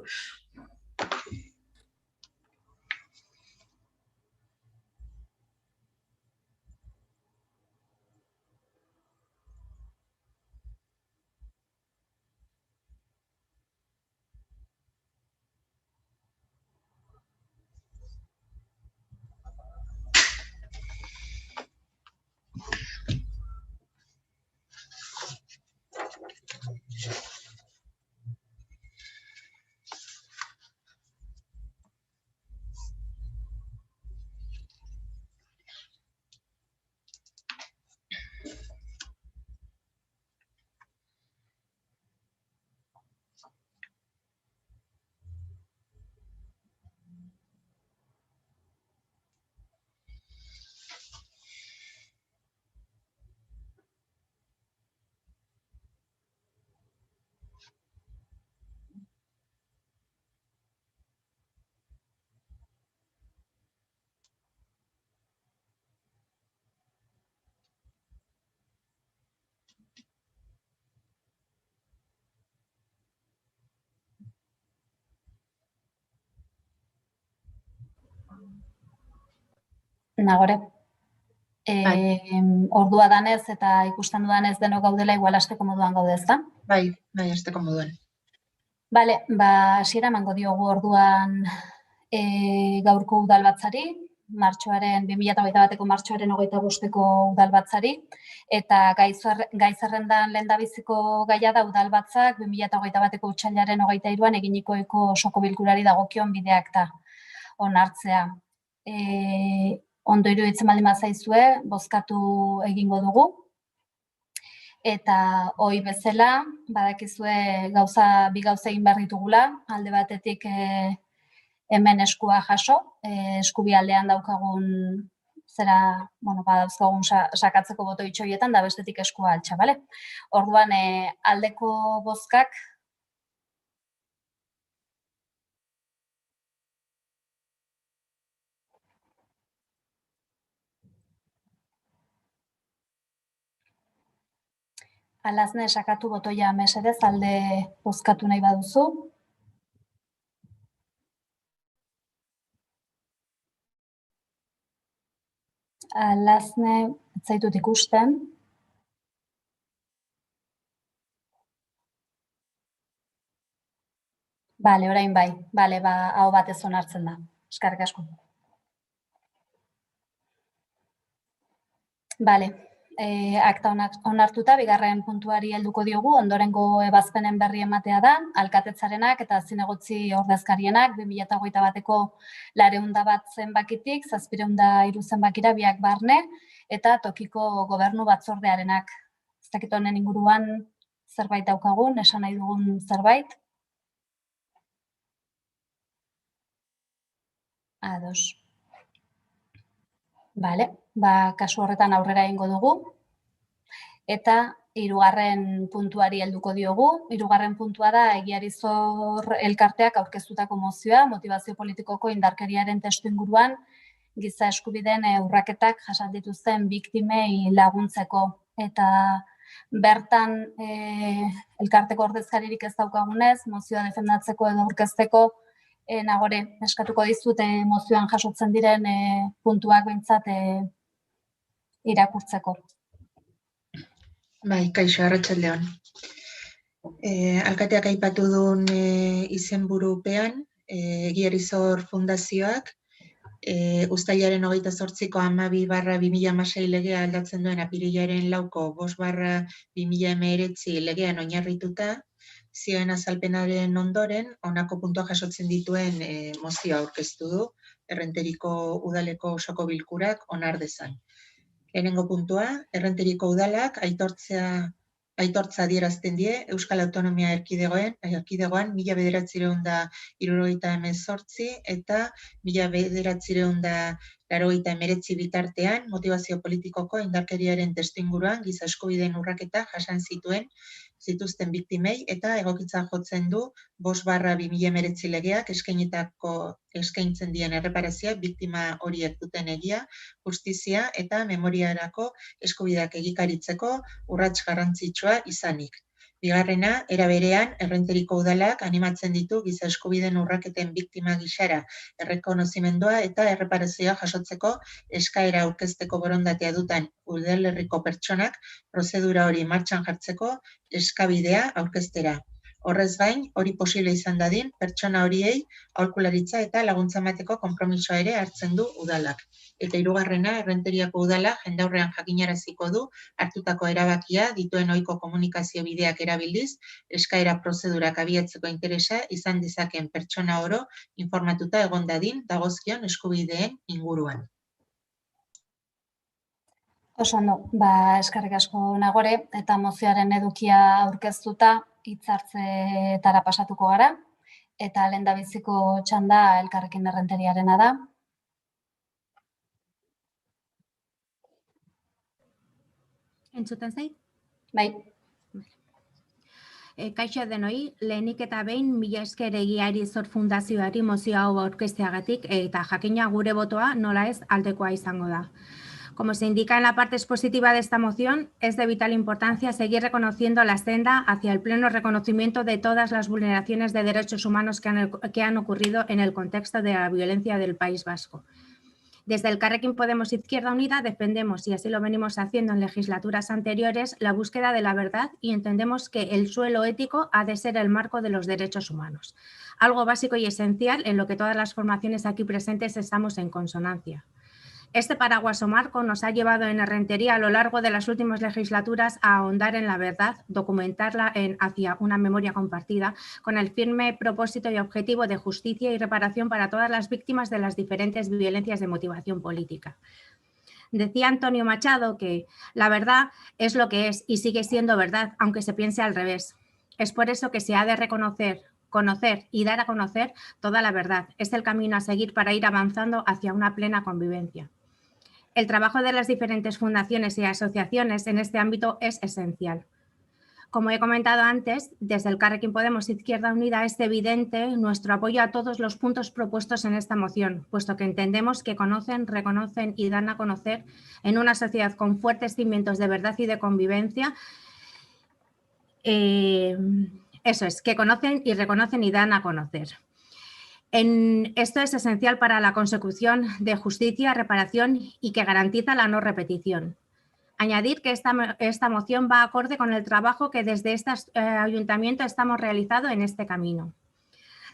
pues. Nagore, ordua danez eta ikusten dudanez denok gaudela igual hasteko moduan gaude, ezta? Bai, hasteko moduan. Bale, hasiera emango diogu orduan gaurko udalbatzari, 2021ko martxoaren 25ko udalbatzari, eta gai zerrendan lehendabiziko gaia da udalbatzak 2021ko otsailaren 23an eginiko osoko bilkurari dagokion bideak da onartzea. Ondo iruditzen baldin bazaizue, bozkatu egingo dugu. Eta hoi bezala, badakizue bi gauza egin behar ditugula, alde batetik hemen eskua jaso, eskubi aldean daukagun badauzkagun sakatzeko boto itxoietan, da bestetik eskua altxa, bale? Orduan, aldeko bozkak, alazne sakatu botoia mesedez, alde bozkatu nahi baduzu. Alazne, ez zaitut ikusten. Bale, orain bai. Bale, hau batez onartzen da. Eskerrik asko. Bale. Akta onartuta, bigarren puntuari helduko diogu, ondorengo ebazpenen berri ematea da, alkatetzarenak eta zinegotzi ordezkarienak 2021ko 401 zenbakitik, 703 zenbakira biak barne, eta tokiko gobernu batzordearenak. Ez dakit honen inguruan zerbait daukagun, esan nahi dugun zerbait. Ados. Bale, kasu horretan aurrera egingo dugu. Eta 3. puntuari helduko diogu. 3. puntua da Egiarizor elkarteak aurkeztutako mozioa, motivazio politikoko indarkeriaren testu inguruan, giza eskubideen urraketak jasan dituzten biktimei laguntzeko. Eta bertan elkarteko ordezkaririk ez daukagunez, mozioa defendatzeko edo aurkezteko, Nagore, eskatuko dizut mozioan jasotzen diren puntuak behintzat irakurtzeko. Bai, kaixo, arratsaldeon. Alkateak aipatu duen izenburupean, Egiarizor Fundazioak, uztailaren 28ko 12/2016 legea aldatzen duen apirilaren 4ko 5/2019 legean oinarrituta, zioen azalpenaren ondoren, honako puntua jasotzen dituen mozioa aurkeztu du, Errenteriko udaleko osoko bilkurak onar dezan. Lehenengo puntua, Errenteriko udalak aitortza adierazten die Euskal Autonomia Erkidegoan 1978 eta 1989 bitartean motivazio politikoko indarkeriaren testuinguruan giza eskubideen urraketa jasan zituzten biktimei eta egokitza jotzen du 5/2019 legeak eskaintzen dien erreparazioa biktima horiek duten egia, justizia eta memoriarako eskubideak egikaritzeko urrats garrantzitsua izanik. Bigarrena, era berean, Errenteriko udalak animatzen ditu giza eskubideen urraketen biktima gisara errekonozimendua eta erreparazioa jasotzeko eskaera aurkezteko borondatea dutan udalerriko pertsonak prozedura hori martxan jartzeko eskabidea aurkeztera. Horrez gain, hori posible izan dadin, pertsona horiei aholkularitza eta laguntza emateko konpromisoa ere hartzen du udalak. Eta hirugarrena, Errenteriako udala jendaurrean jakinaraziko du hartutako erabakia dituen ohiko komunikazio bideak erabiliz, eskaera prozedurak abiatzeko interesa izan dezakeen pertsona oro informatuta egon dadin dagozkion eskubideen inguruan. Oso ondo, eskerrik asko Nagore, eta mozioaren edukia aurkeztuta hitzartzeetara pasatuko gara, eta lehendabiziko txanda Elkarrekin Errenteriarena da. Entzuten zait? Bai. Kaixo denoi, lehenik eta behin mila esker Egiari Zor Fundazioari mozio hau aurkezteagatik eta jakina gure botoa nola ez aldekoa izango da. Como se indica en la parte expositiva de esta moción, es de vital importancia seguir reconociendo la senda hacia el pleno reconocimiento de todas las vulneraciones de derechos humanos que han ocurrido en el contexto de la violencia del País Vasco. Desde Elkarrekin Podemos Izquierda Unida defendemos, y así lo venimos haciendo en legislaturas anteriores, la búsqueda de la verdad y entendemos que el suelo ético ha de ser el marco de los derechos humanos. Algo básico y esencial en lo que todas las formaciones aquí presentes estamos en consonancia. Este paraguas o marco nos ha llevado en Errentería a lo largo de las últimas legislaturas a ahondar en la verdad, documentarla hacia una memoria compartida, con el firme propósito y objetivo de justicia y reparación para todas las víctimas de las diferentes violencias de motivación política. Decía Antonio Machado que la verdad es lo que es y sigue siendo verdad, aunque se piense al revés. Es por eso que se ha de reconocer, conocer y dar a conocer toda la verdad. Es el camino a seguir para ir avanzando hacia una plena convivencia. El trabajo de las diferentes fundaciones y asociaciones en este ámbito es esencial. Como he comentado antes, desde Elkarrekin Podemos Izquierda Unida es evidente nuestro apoyo a todos los puntos propuestos en esta moción, puesto que entendemos que conocen, reconocen y dan a conocer en una sociedad con fuertes cimientos de verdad y de convivencia. Eso es, que conocen y reconocen y dan a conocer. Esto es esencial para la consecución de justicia, reparación y que garantiza la no repetición. Añadir que esta moción va acorde con el trabajo que desde este ayuntamiento estamos realizando en este camino.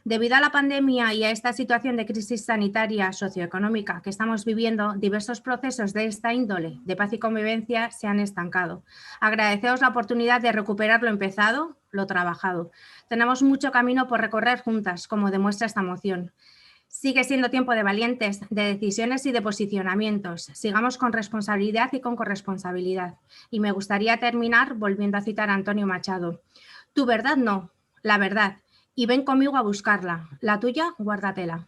Debido a la pandemia y a esta situación de crisis sanitaria socioeconómica que estamos viviendo, diversos procesos de esta índole de paz y convivencia se han estancado. Agradecemos la oportunidad de recuperar lo empezado, lo trabajado. Tenemos mucho camino por recorrer juntas, como demuestra esta moción. Sigue siendo tiempo de valientes, de decisiones y de posicionamientos. Sigamos con responsabilidad y con corresponsabilidad. Y me gustaría terminar volviendo a citar a Antonio Machado. Tu verdad no, la verdad. Y ven conmigo a buscarla. La tuya, guárdatela.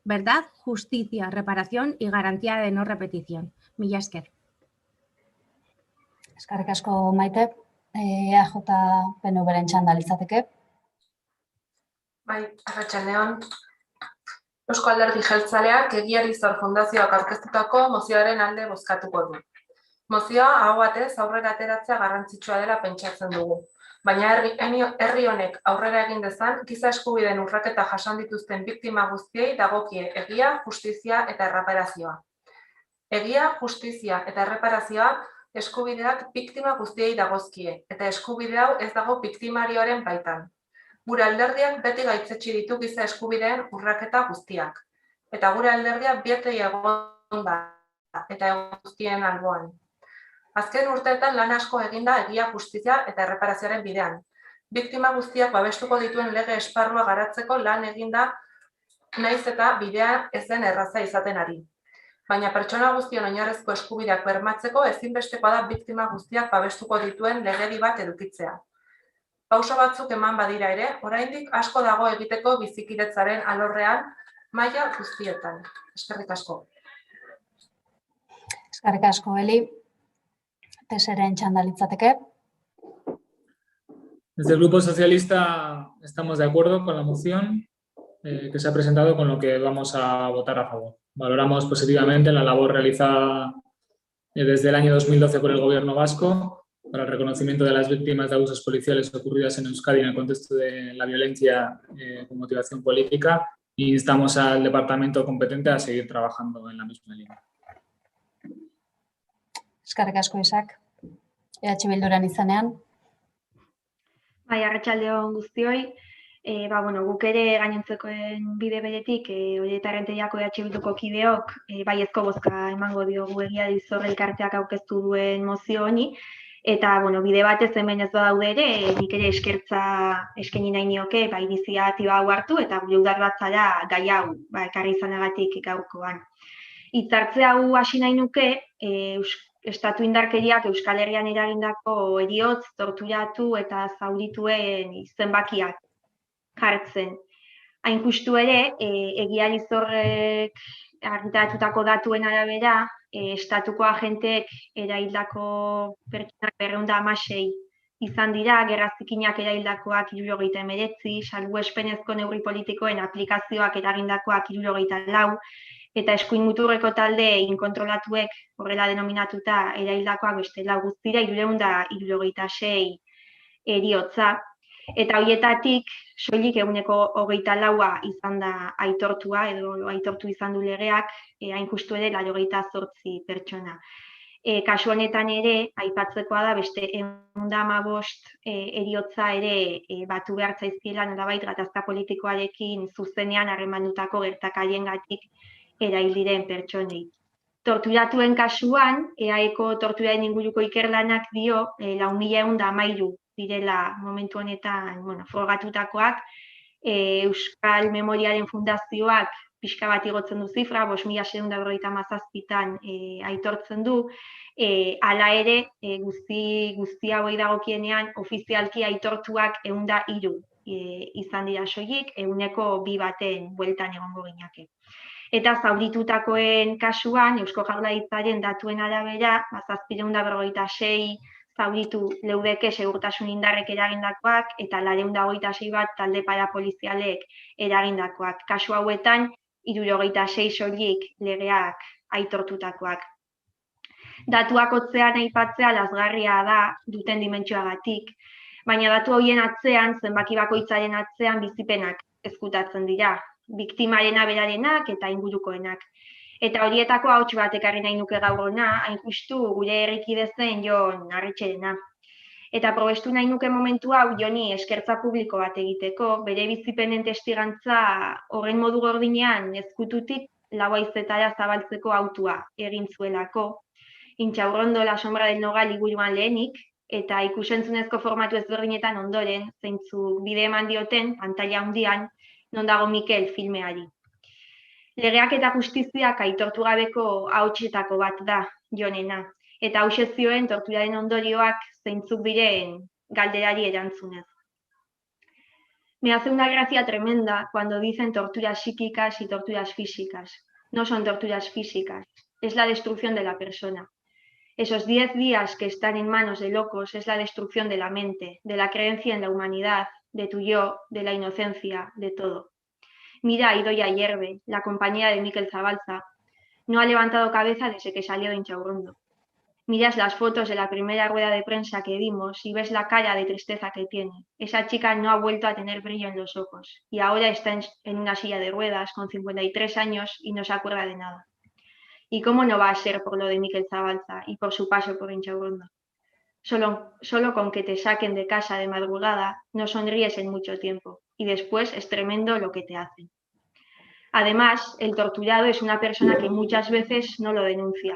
Verdad, justicia, reparación y garantía de no repetición. Mila esker. Eskerrik asko Maite, EAJ PNV-ren txanda litzateke. Bai, arratsaldeon. Eusko Alderdi Jeltzaleak Egiari Zor Fundazioak aurkeztutako mozioaren alde bozkatuko du. Mozioa aho batez aurrera ateratzea garrantzitsua dela pentsatzen dugu. Baina herri honek aurrera egin dezan, giza eskubideen urraketa jasan dituzten biktima guztiei dagokie egia, justizia eta erreparazioa. Egia, justizia eta erreparazioa eskubideak biktima guztiei dagozkie, eta eskubide hau ez dago biktimarioaren baitan. Gure alderdiak beti gaitzetsi ditu giza eskubideen urraketa guztiak. Eta gure alderdiak beti egon da, eta egon guztien alboan. Azken urteetan lan asko eginda egia, justizia eta erreparazioaren bidean. Biktima guztiak babestuko dituen lege esparrua garatzeko lan eginda naiz eta bidea ez den erraza izaten ari. Baina pertsona guztion oinarrizko eskubideak bermatzeko ezinbestekoa da biktima guztiak babestuko dituen legedi bat edukitzea. Pauso batzuk eman badira ere, oraindik asko dago egiteko bizikidetzaren alorrean maila guztietan. Eskerrik asko. Eskerrik asko, Eli. PSeren txanda litzateke. Desde el Grupo Socialista estamos de acuerdo con la moción que se ha presentado, con lo que vamos a votar a favor. Valoramos positivamente la labor realizada desde el año 2012 por el Gobierno vasco para el reconocimiento de las víctimas de abusos policiales ocurridas en Euskadi en el contexto de la violencia con motivación política, e instamos al departamento competente a seguir trabajando en la misma línea. Eskerrik asko, Isak. EH Bilduren izanean. Bai, arratsaldeon guztioi. Guk ere gainontzekoen bide beretik, Olleta Errenteriako EH Bilduko kideok, baiezko bozka emango diogu Egiari Zor elkarteak aurkeztu duen mozio honi, eta bide batez hemen ez daude ere, nik ere eskertza eskaini nahi nioke, iniziatiba hau hartu, eta gure udalbatzara gai hau ekarri izanagatik gaurkoan. Hitzartze hau hasi nahi nuke, estatu indarkeriak Euskal Herrian eragindako heriotz, torturatu eta zaurituen zenbakiak jartzen. Hain justu ere, Egiari Zorrek argitaratutako datuen arabera, estatuko agenteek erahildako pertsonak 216 izan dira, gerra zikinak erahildakoak 79, salbuespenezko neurri politikoen aplikazioak eragindakoak 74, eta eskuin muturreko talde inkontrolatuek horrela denominatuta erahildakoak beste 4 guztira 376 heriotza. Eta horietatik, soilik 24% izan da aitortua, edo aitortu izan du legeak, hain justu ere 88 pertsona. Kasu honetan ere, aipatzekoa da beste 115 heriotza ere batu behar zaizkiela nolabait gatazka politikoarekin zuzenean harremandutako gertakariengatik erail diren pertsonei. Torturatuen kasuan, EAEko torturaren inguruko ikerlanak dio 4.113 direla momentu honetan frogatutakoak, Euskal Memoriaren Fundazioak pixka bat igotzen du zifra, 5.657 aitortzen du, hala ere guzti hauei dagokienean ofizialki aitortuak 103 izan dira soilik, 2% bueltan egongo ginake. Eta zauritutakoen kasuan, Eusko Jaurlaritzaren datuen arabera, 756 zauritu leudeke segurtasun indarrek eragindakoak eta 426 bat talde parapolizialek eragindakoak. Kasu hauetan, 76 soilik legeak aitortutakoak. Datuak hotzean aipatzea lazgarria da duten dimentsioagatik, baina datu horien atzean, zenbaki bakoitzaren atzean bizipenak ezkutatzen dira, biktimarena berarenak eta ingurukoenak. Eta horietako ahots bat ekarri nahi nuke gaur hona, hain justu gure herrikide zen Jon Arretxerena. Eta probestu nahi nuke momentu hau Joni eskertza publiko bat egiteko, bere bizipenen testigantza horren modu gordinean ezkututik 4 haizetara zabaltzeko autua egin zuelako. Intxaurrondo La Sombra del Nogal liburuan lehenik, eta ikusentzunezko formatu ezberdinetan ondoren, zeintzuk bide eman dioten, pantaila handian, non dago Mikel filmeari. Legeak eta justiziak aitortu gabeko ahotsetako bat da, Jonena, eta hauxe zioen torturaren ondorioak zeintzuk diren galderari erantzunez. Me hace una gracia tremenda cuando dicen torturas psíquicas y torturas físicas. No son torturas físicas, es la destrucción de la persona. Esos 10 días que están en manos de locos es la destrucción de la mente, de la creencia en la humanidad, de tu yo, de la inocencia, de todo. Mira a Idoia Hierbe, la compañera de Mikel Zabalza. No ha levantado cabeza desde que salió de Intxaurrondo. Miras las fotos de la primera rueda de prensa que dimos y ves la cara de tristeza que tiene. Esa chica no ha vuelto a tener brillo en los ojos y ahora está en una silla de ruedas con 53 años y no se acuerda de nada. ¿Y cómo no va a ser por lo de Mikel Zabalza y por su paso por Intxaurrondo? Solo con que te saquen de casa de madrugada no sonríes en mucho tiempo y después es tremendo lo que te hacen. Además, el torturado es una persona que muchas veces no lo denuncia.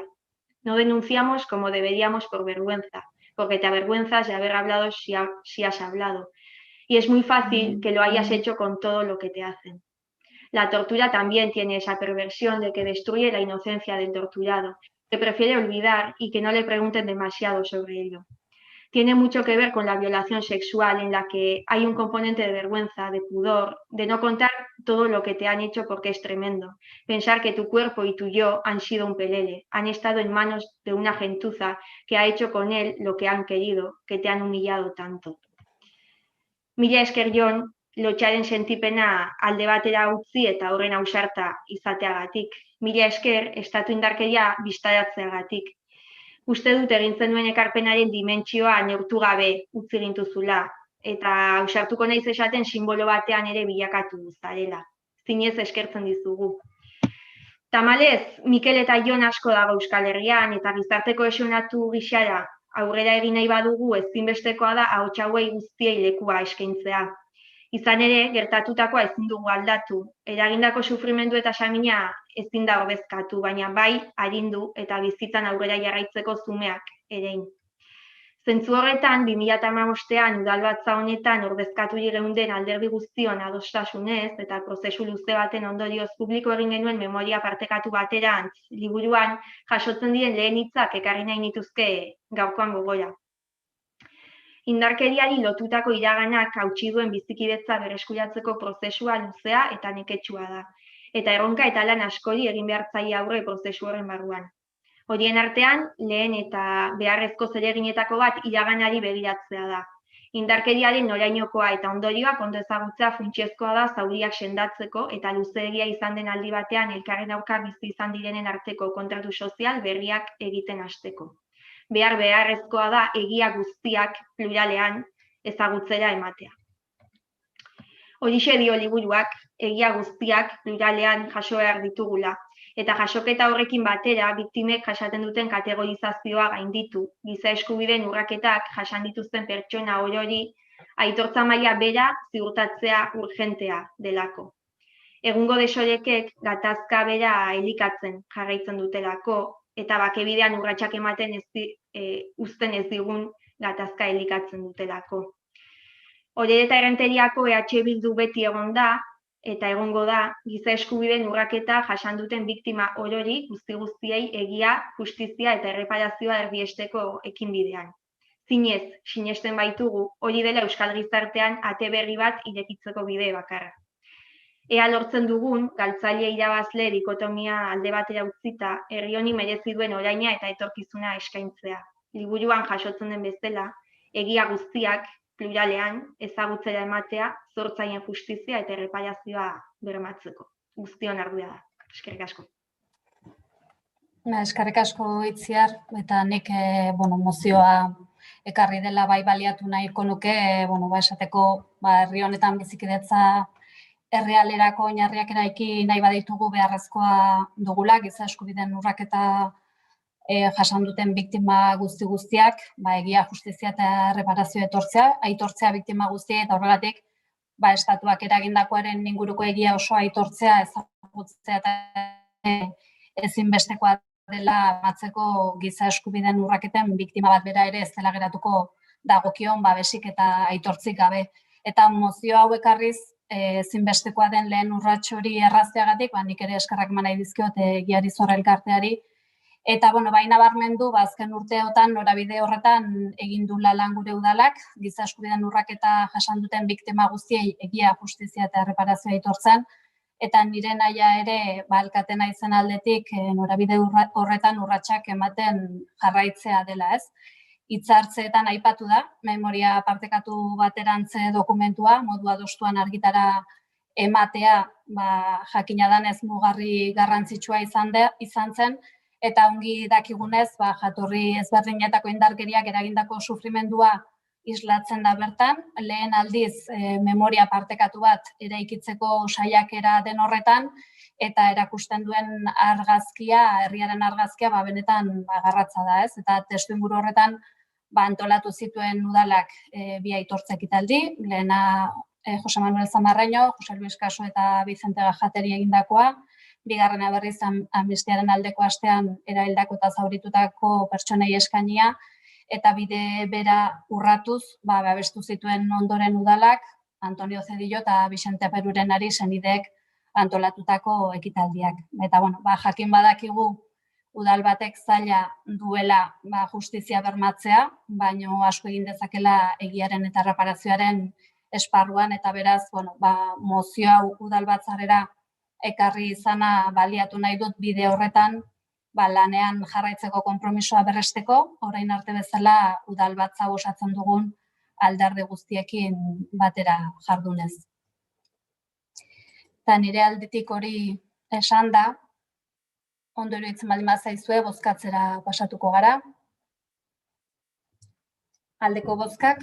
No denunciamos como deberíamos por vergüenza, porque te avergüenzas de haber hablado si has hablado. Y es muy fácil que lo hayas hecho con todo lo que te hacen. La tortura también tiene esa perversión de que destruye la inocencia del torturado, que prefiere olvidar y que no le pregunten demasiado sobre ello. Tiene mucho que ver con la violación sexual, en la que hay un componente de vergüenza, de pudor, de no contar todo lo que te han hecho porque es tremendo. Pensar que tu cuerpo y tu yo han sido un pelele, han estado en manos de una gentuza que ha hecho con él lo que han querido, que te han humillado tanto. Mila esker Jon, lotxaren sentipena alde batera utzi eta horren ausarta izateagatik. Mila esker estatu indarkeria bistaratzeagatik. Uste dut egin zenuen ekarpenaren dimentsioa neurtu gabe utzi gintuzula, eta ausartuko naiz esaten sinbolo batean ere bilakatu zarela. Zinez eskertzen dizugu. Tamalez, Mikel eta Jon asko dago Euskal Herrian eta gizarte kohesionatu gixara aurrera egin nahi badugu ezinbestekoa da ahots hauei guztiei lekua eskaintzea. Izan ere, gertatutakoa ezin dugu aldatu, eragindako sufrimendu eta samina ezin da ordezkatu, baina bai arindu eta bizitzan aurrera jarraitzeko zumeak erein. Zentzu horretan, 2015an udalbatza honetan ordezkatu geunden alderdi guztion adostasunez eta prozesu luze baten ondorioz publiko egin genuen memoria partekatu baterantz liburuan jasotzen diren lehen hitzak ekarri nahi nituzke gaurkoan gogora. Indarkeriari lotutako iraganak hautsi duen bizikidetza berreskuratzeko prozesua luzea eta neketsua da, eta erronka eta lan askori egin behar zaie aurre prozesu horren barruan. Horien artean, lehen eta beharrezko zereginetako bat iraganari begiratzea da. Indarkeriaren norainokoa eta ondorioak ondo ezagutzea funtsezkoa da zauriak sendatzeko eta luzeegia izan den aldi batean elkarren aurka bizi izan direnen arteko kontratu sozial berriak egiten hasteko. Beharrezkoa da egia guztiak pluralean ezagutzera ematea. Horixe dio liburuak, egia guztiak pluralean jaso behar ditugula. Eta jasoketa horrekin batera, biktimek jasaten duten kategorizazioa gainditu, giza eskubideen urraketak jasan dituzten pertsona orori, aitortza maila bera ziurtatzea urgentea delako. Egungo desorekek gatazka bera elikatzen jarraitzen dutelako, eta bakebidean urratsak ematen uzten ez digun gatazka elikatzen dutelako. Hori eta Errenteriako EH Bildu beti egon da, eta egongo da, giza eskubideen urraketa jasan duten biktima orori guztiei egia, justizia eta erreparazioa erdiesteko ekinbidean. Zinez, sinesten baitugu, hori dela Euskal Gizartean ate berri bat irekitzeko bide bakarra. Ea lortzen dugun, galtzaile irabazle dikotomia alde batera utzita, herri honi merezi duen oraina eta etorkizuna eskaintzea. Liburuan jasotzen den bezala, egia guztiak, pluralean, ezagutzera ematea, zortzaien justizia eta erreparazioa bermatzeko. Guztion ardura da. Eskerrik asko. Eskerrik asko Itziar, eta nik mozioa ekarri dela bai baliatu nahiko nuke, esateko herri honetan bizikidetza errealerako oinarriak eraiki nahi baditugu beharrezkoa dugula, giza eskubideen urraketa jasan duten biktima guztiak, egia, justizia eta erreparazioa aitortzea biktima guztiei, eta horregatik estatuak eragindakoaren inguruko egia osoa aitortzea, ezagutzea eta ezinbestekoa dela batzeko giza eskubideen urraketen biktima bat bera ere ez dela geratuko dagokion babesik eta aitortzik gabe. Eta mozio hau ekarriz ezinbestekoa den lehen urrats hori errazteagatik, nik ere eskerrak eman nahi dizkiot Egiari Zor elkarteari. Eta, bai nabarmendu, azken urteotan norabide horretan egin du lan gure udalak, giza eskubideen urraketa jasan duten biktima guztiei egia, justizia eta erreparazioa aitortzen, eta nire nahia ere, alkatena izan aldetik, norabide horretan urratsak ematen jarraitzea dela, ez? Hitzartzeetan aipatu da, memoria partekatu baterantze dokumentua, modu adostuan argitara ematea, jakina danez mugarri garrantzitsua izan zen, eta ongi dakigunez, jatorri ezberdinetako indarkeriak eragindako sufrimendua islatzen da bertan, lehen aldiz memoria partekatu bat eraikitzeko saiakera den horretan, eta erakusten duen argazkia, herriaren argazkia, benetan garratza da, ez? Eta testuinguru horretan, antolatu zituen udalak bi aitortza ekitaldi, lehena Jose Manuel Zamarreño, Jose Luis Caso eta Vicente Gajateri egindakoa, bigarrena berriz amnistiaren aldeko astean erahildako eta zauritutako pertsonei eskainia, eta bide bera urratuz, babestu zituen ondoren udalak, Antonio Cedillo eta Vicente Perurenari senideek antolatutako ekitaldiak. Eta, jakin badakigu udal batek zaila duela justizia bermatzea, baino asko egin dezakela egiaren eta erreparazioaren esparruan, eta beraz, mozio hau udal batzarrera ekarri izana baliatu nahi dut bide horretan, lanean jarraitzeko konpromisoa berresteko, orain arte bezala udalbatza osatzen dugun alderdi guztiekin batera jardunez. Eta nire aldetik hori esan da, ondo iruditzen baldin bazaizue bozkatzera pasatuko gara. Aldeko bozkak.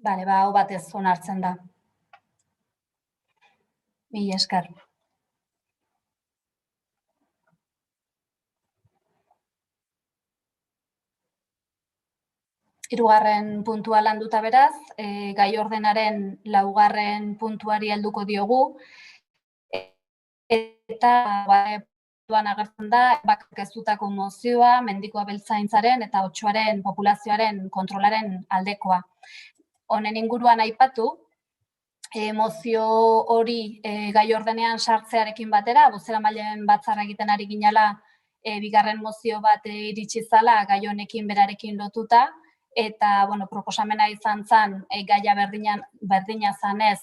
Bale, hau batez onartzen da. Mila esker. Hirugarren puntua landuta beraz, gai ordenaren 4. puntuari helduko diogu, eta puntuan agertzen da, aurkeztutako mozioa, mendiko abeltzaintzaren eta otsoaren populazioaren kontrolaren aldekoa. Honen inguruan aipatu, mozio hori gai ordenean sartzearekin batera, bozeramaileen batzarra egiten ari ginela, bigarren mozio bat iritsi zala gai honekin berarekin lotuta, eta proposamena izan zen gaia berdina zanez,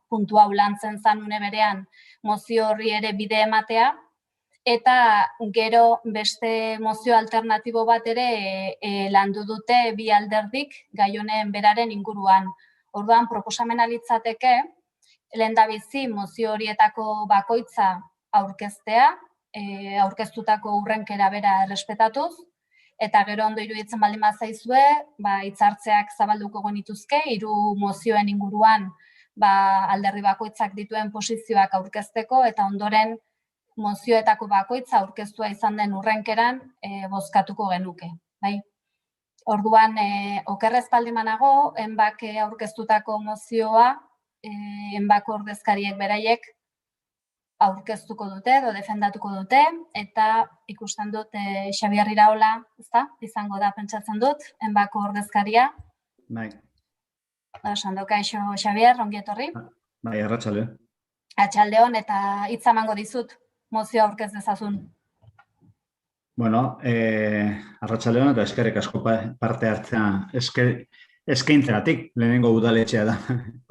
puntu hau lantzen zen une berean mozio horri ere bide ematea, eta gero beste mozio alternatibo bat ere landu dute bi alderdik gai honen beraren inguruan. Orduan, proposamena litzateke, lehendabizi mozio horietako bakoitza aurkeztea, aurkeztutako hurrenkera bera errespetatuz, eta gero ondo iruditzen baldin bazaizue, hitzartzeak zabalduko genituzke, 3 mozioen inguruan alderdi bakoitzak dituen posizioak aurkezteko, eta ondoren mozioetako bakoitza aurkeztua izan den hurrenkeran bozkatuko genuke. Orduan, okerrez baldin banago, enbak aurkeztutako mozioa, enbako ordezkariek beraiek aurkeztuko dute edo defendatuko dute, eta ikusten dut Xabier Iraola, izango da pentsatzen dut, enbako ordezkaria. Bai. Kaixo Xabier, ongi etorri. Bai, arratsalde. Atxaldeon, eta hitza emango dizut, mozioa aurkez dezazun. Bueno, arratsaldeon eta eskerrik asko parte hartzea eskaintzeratik, lehenengo udaletxea da,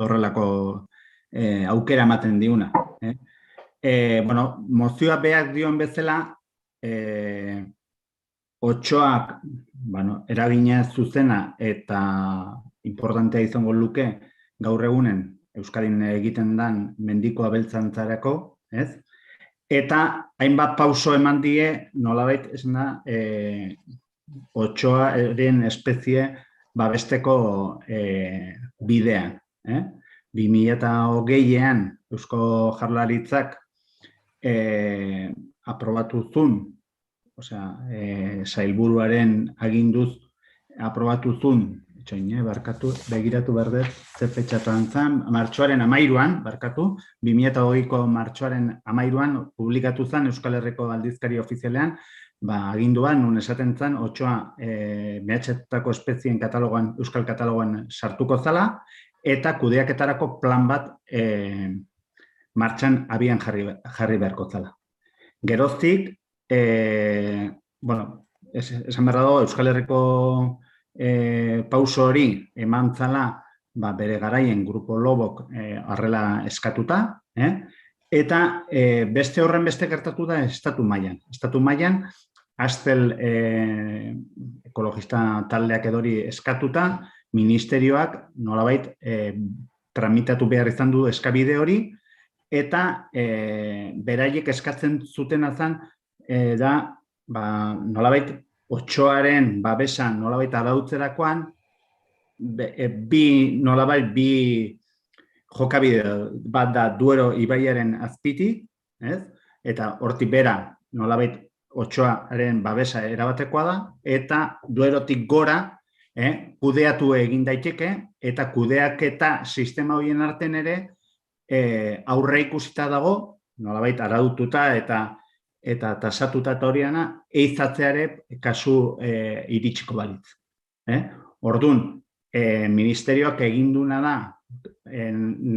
horrelako aukera ematen diuna. Mozioa beak dioen bezala, otsoak eragina zuzena eta importantea izango luke gaur egunen Euskadin egiten den mendiko abeltzaintzarako, ez? Eta hainbat pauso eman die, nolabait esan da, otsoaren espezie babesteko bidean. 2020an Eusko Jaurlaritzak aprobatu zuen, sailburuaren aginduz aprobatu zuen, barkatu, begiratu berdez, ze fetxatuan zen, martxoaren 13an, barkatu, 2020ko martxoaren 13an publikatu zen Euskal Herriko aldizkari ofizialean, aginduan, nun esaten zen, otsoa mehatxetako espezien katalogoan, Euskal katalogoan sartuko zala, eta kudeaketarako plan bat martxan abian jarri beharko zala. Geroztik, esan behar dago, Euskal Herriko pauso hori eman zala bere garaien Grupo Lobok arrela eskatuta, eta beste horren beste gertatu da estatu mailan. Estatu mailan, Astel ekologista taldeak edori eskatuta, ministerioak nolabait tramitatu behar izan du eskabide hori, eta beraiek eskatzen zuten zen da nolabait otsoaren babesa nolabait arautzerakoan bi jokabide bat da Duero ibaiaren azpiti, eta hortik bera nolabait otsoaren babesa erabatekoa da, eta Duerotik gora kudeatu egin daiteke, eta kudeaketa sistema horien artean ere aurre ikusita dago, nolabait araututa eta tasatuta eta horiana, eizatzeare kasu iritsiko balitz. Orduan, ministerioak eginduna da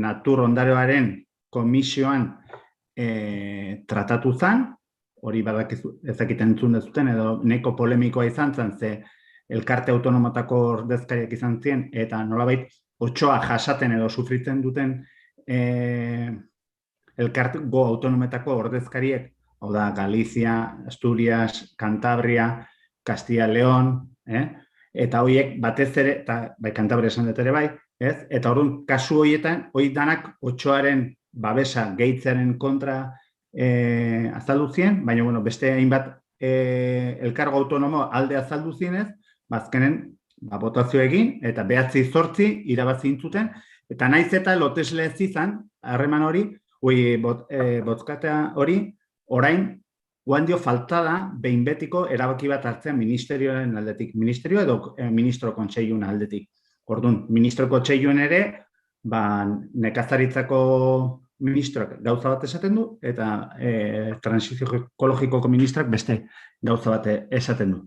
natur ondarearen komisioan tratatu zen, hori ezakiten entzun dezuten, edo neko polemikoa izan zen, ze elkarte autonomotako ordezkariak izan ziren, eta nolabait otsoa jasaten edo sufritzen duten elkarteko autonometako ordezkariek, hau da, Galizia, Asturias, Cantabria, Castilla León, eta horiek batez ere, eta bai Kantabre esan dut ere bai, ez? Eta orduan, kasu horietan, hori danak otsoaren babesa gehitzearen kontra azaldu zien, baina bueno, beste hainbat elkargo autonomo alde azaldu zienez, azkenen botazio egin, eta 9-8 irabazi intzuten, eta naiz eta lotesle ez izan, harreman hori, bozkatea hori, orain, guandio falta da, behin betiko erabaki bat hartzean ministerioaren aldetik. Ministerio edo ministro kontseiluan aldetik. Orduan, ministro kontseiluan ere, nekazaritzako ministroak gauza bat esaten du, eta transizio ekologikoko ministrak beste gauza bat esaten du.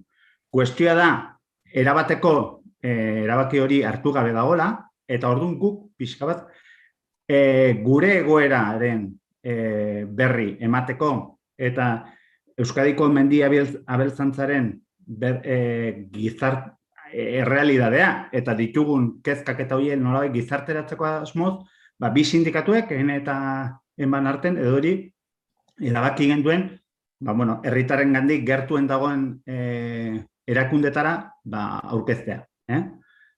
Kuestioa da, erabaki hori hartu gabe dagoela, eta orduan guk pixka bat gure egoeraren berri emateko, eta Euskadiko mendi abeltzantzaren errealidadea eta ditugun kezkak eta horien nolabait gizarteratzeko asmoz, bi sindikatuek eta eman arten edo hori erabaki genduen herritarren gandik gertuen dagoen erakundetara aurkeztea.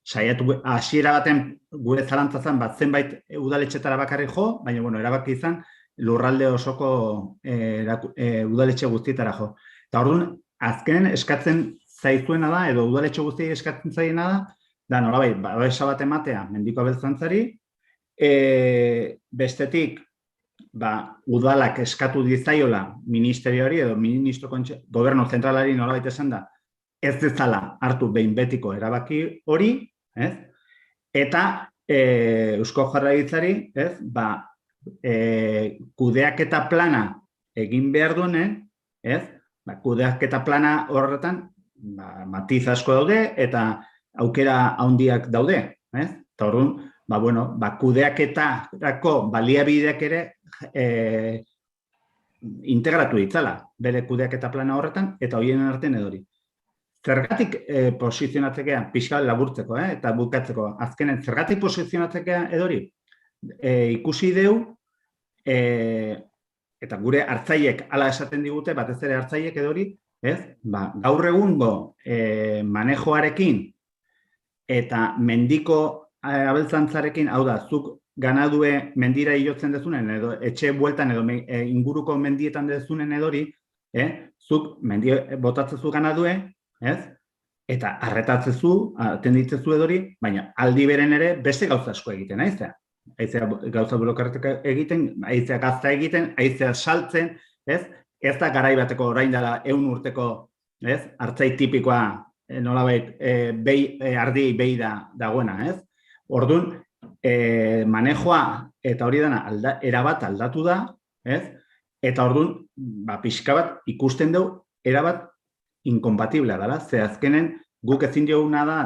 Saiatu hasiera baten gure zalantzazan zenbait udaletxetara bakarrik jo, baina erabaki izan lurralde osoko udaletxe guztietara jo. Eta orduan, azkenen eskatzen zaizuena da, edo udaletxe guztiei eskatzen zaiena da nolabait, babesa bat ematea mendiko abeltzantzari, bestetik, udalak eskatu dizaiola ministerioari edo gobernu zentralari nolabait esan da, ez dezala hartu behin betiko erabaki hori, eta Eusko Jaurlaritzari, kudeaketa plana egin behar duenen, kudeaketa plana horretan matiz asko daude eta aukera handiak daude. Eta orduan, kudeaketarako baliabideak ere integratu ditzala bere kudeaketa plana horretan eta horien artean edori. Zergatik posizionatzekea, pixka laburtzeko eta bukatzeko, azkenen zergatik posizionatzekea edori? Ikusi deu, eta gure hartzaiek hala esaten digute, batez ere hartzaiek edori, gaur egungo manejoarekin eta mendiko abeltzantzarekin, hau da, zuk ganadue mendira hilotzen dezunen, edo etxe bueltan edo inguruko mendietan dezunen edori, zuk botatzezu ganadue, eta arretatzezu, atenditzezu edori, baina aldi beren ere beste gauza asko egiten, aizea. Aizea gauza burokratika egiten, aizea gazta egiten, aizea saltzen, ez da garai bateko orain dela 100 urteko hartzai tipikoa nolabait ardi behi dagoena, Orduan, manejoa eta hori dena erabat aldatu da, eta orduan, pixka bat ikusten dugu erabat inkompatiblea dela, ze azkenen guk ezin dioguna da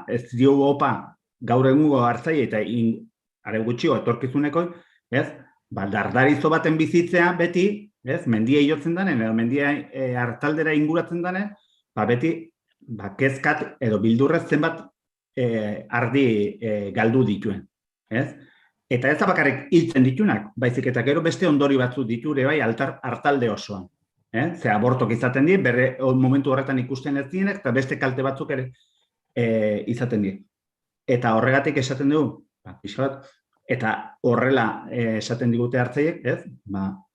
ez diogu opa gaur egungo hartzai eta are gutxio etorkizuneko, dardarizo baten bizitzea beti, mendia hilotzen denen edo mendia hartaldera inguratzen denen, beti kezkat edo bildurrez zenbat ardi galdu dituen. Eta ez da bakarrik hiltzen ditunak, baizik eta gero beste ondori batzu diture bai hartalde osoan. Ze abortok izaten die, bere momentu horretan ikusten ez dienek, eta beste kalte batzuk ere izaten die. Eta horregatik esaten dugu, eta horrela esaten digute hartzaiek,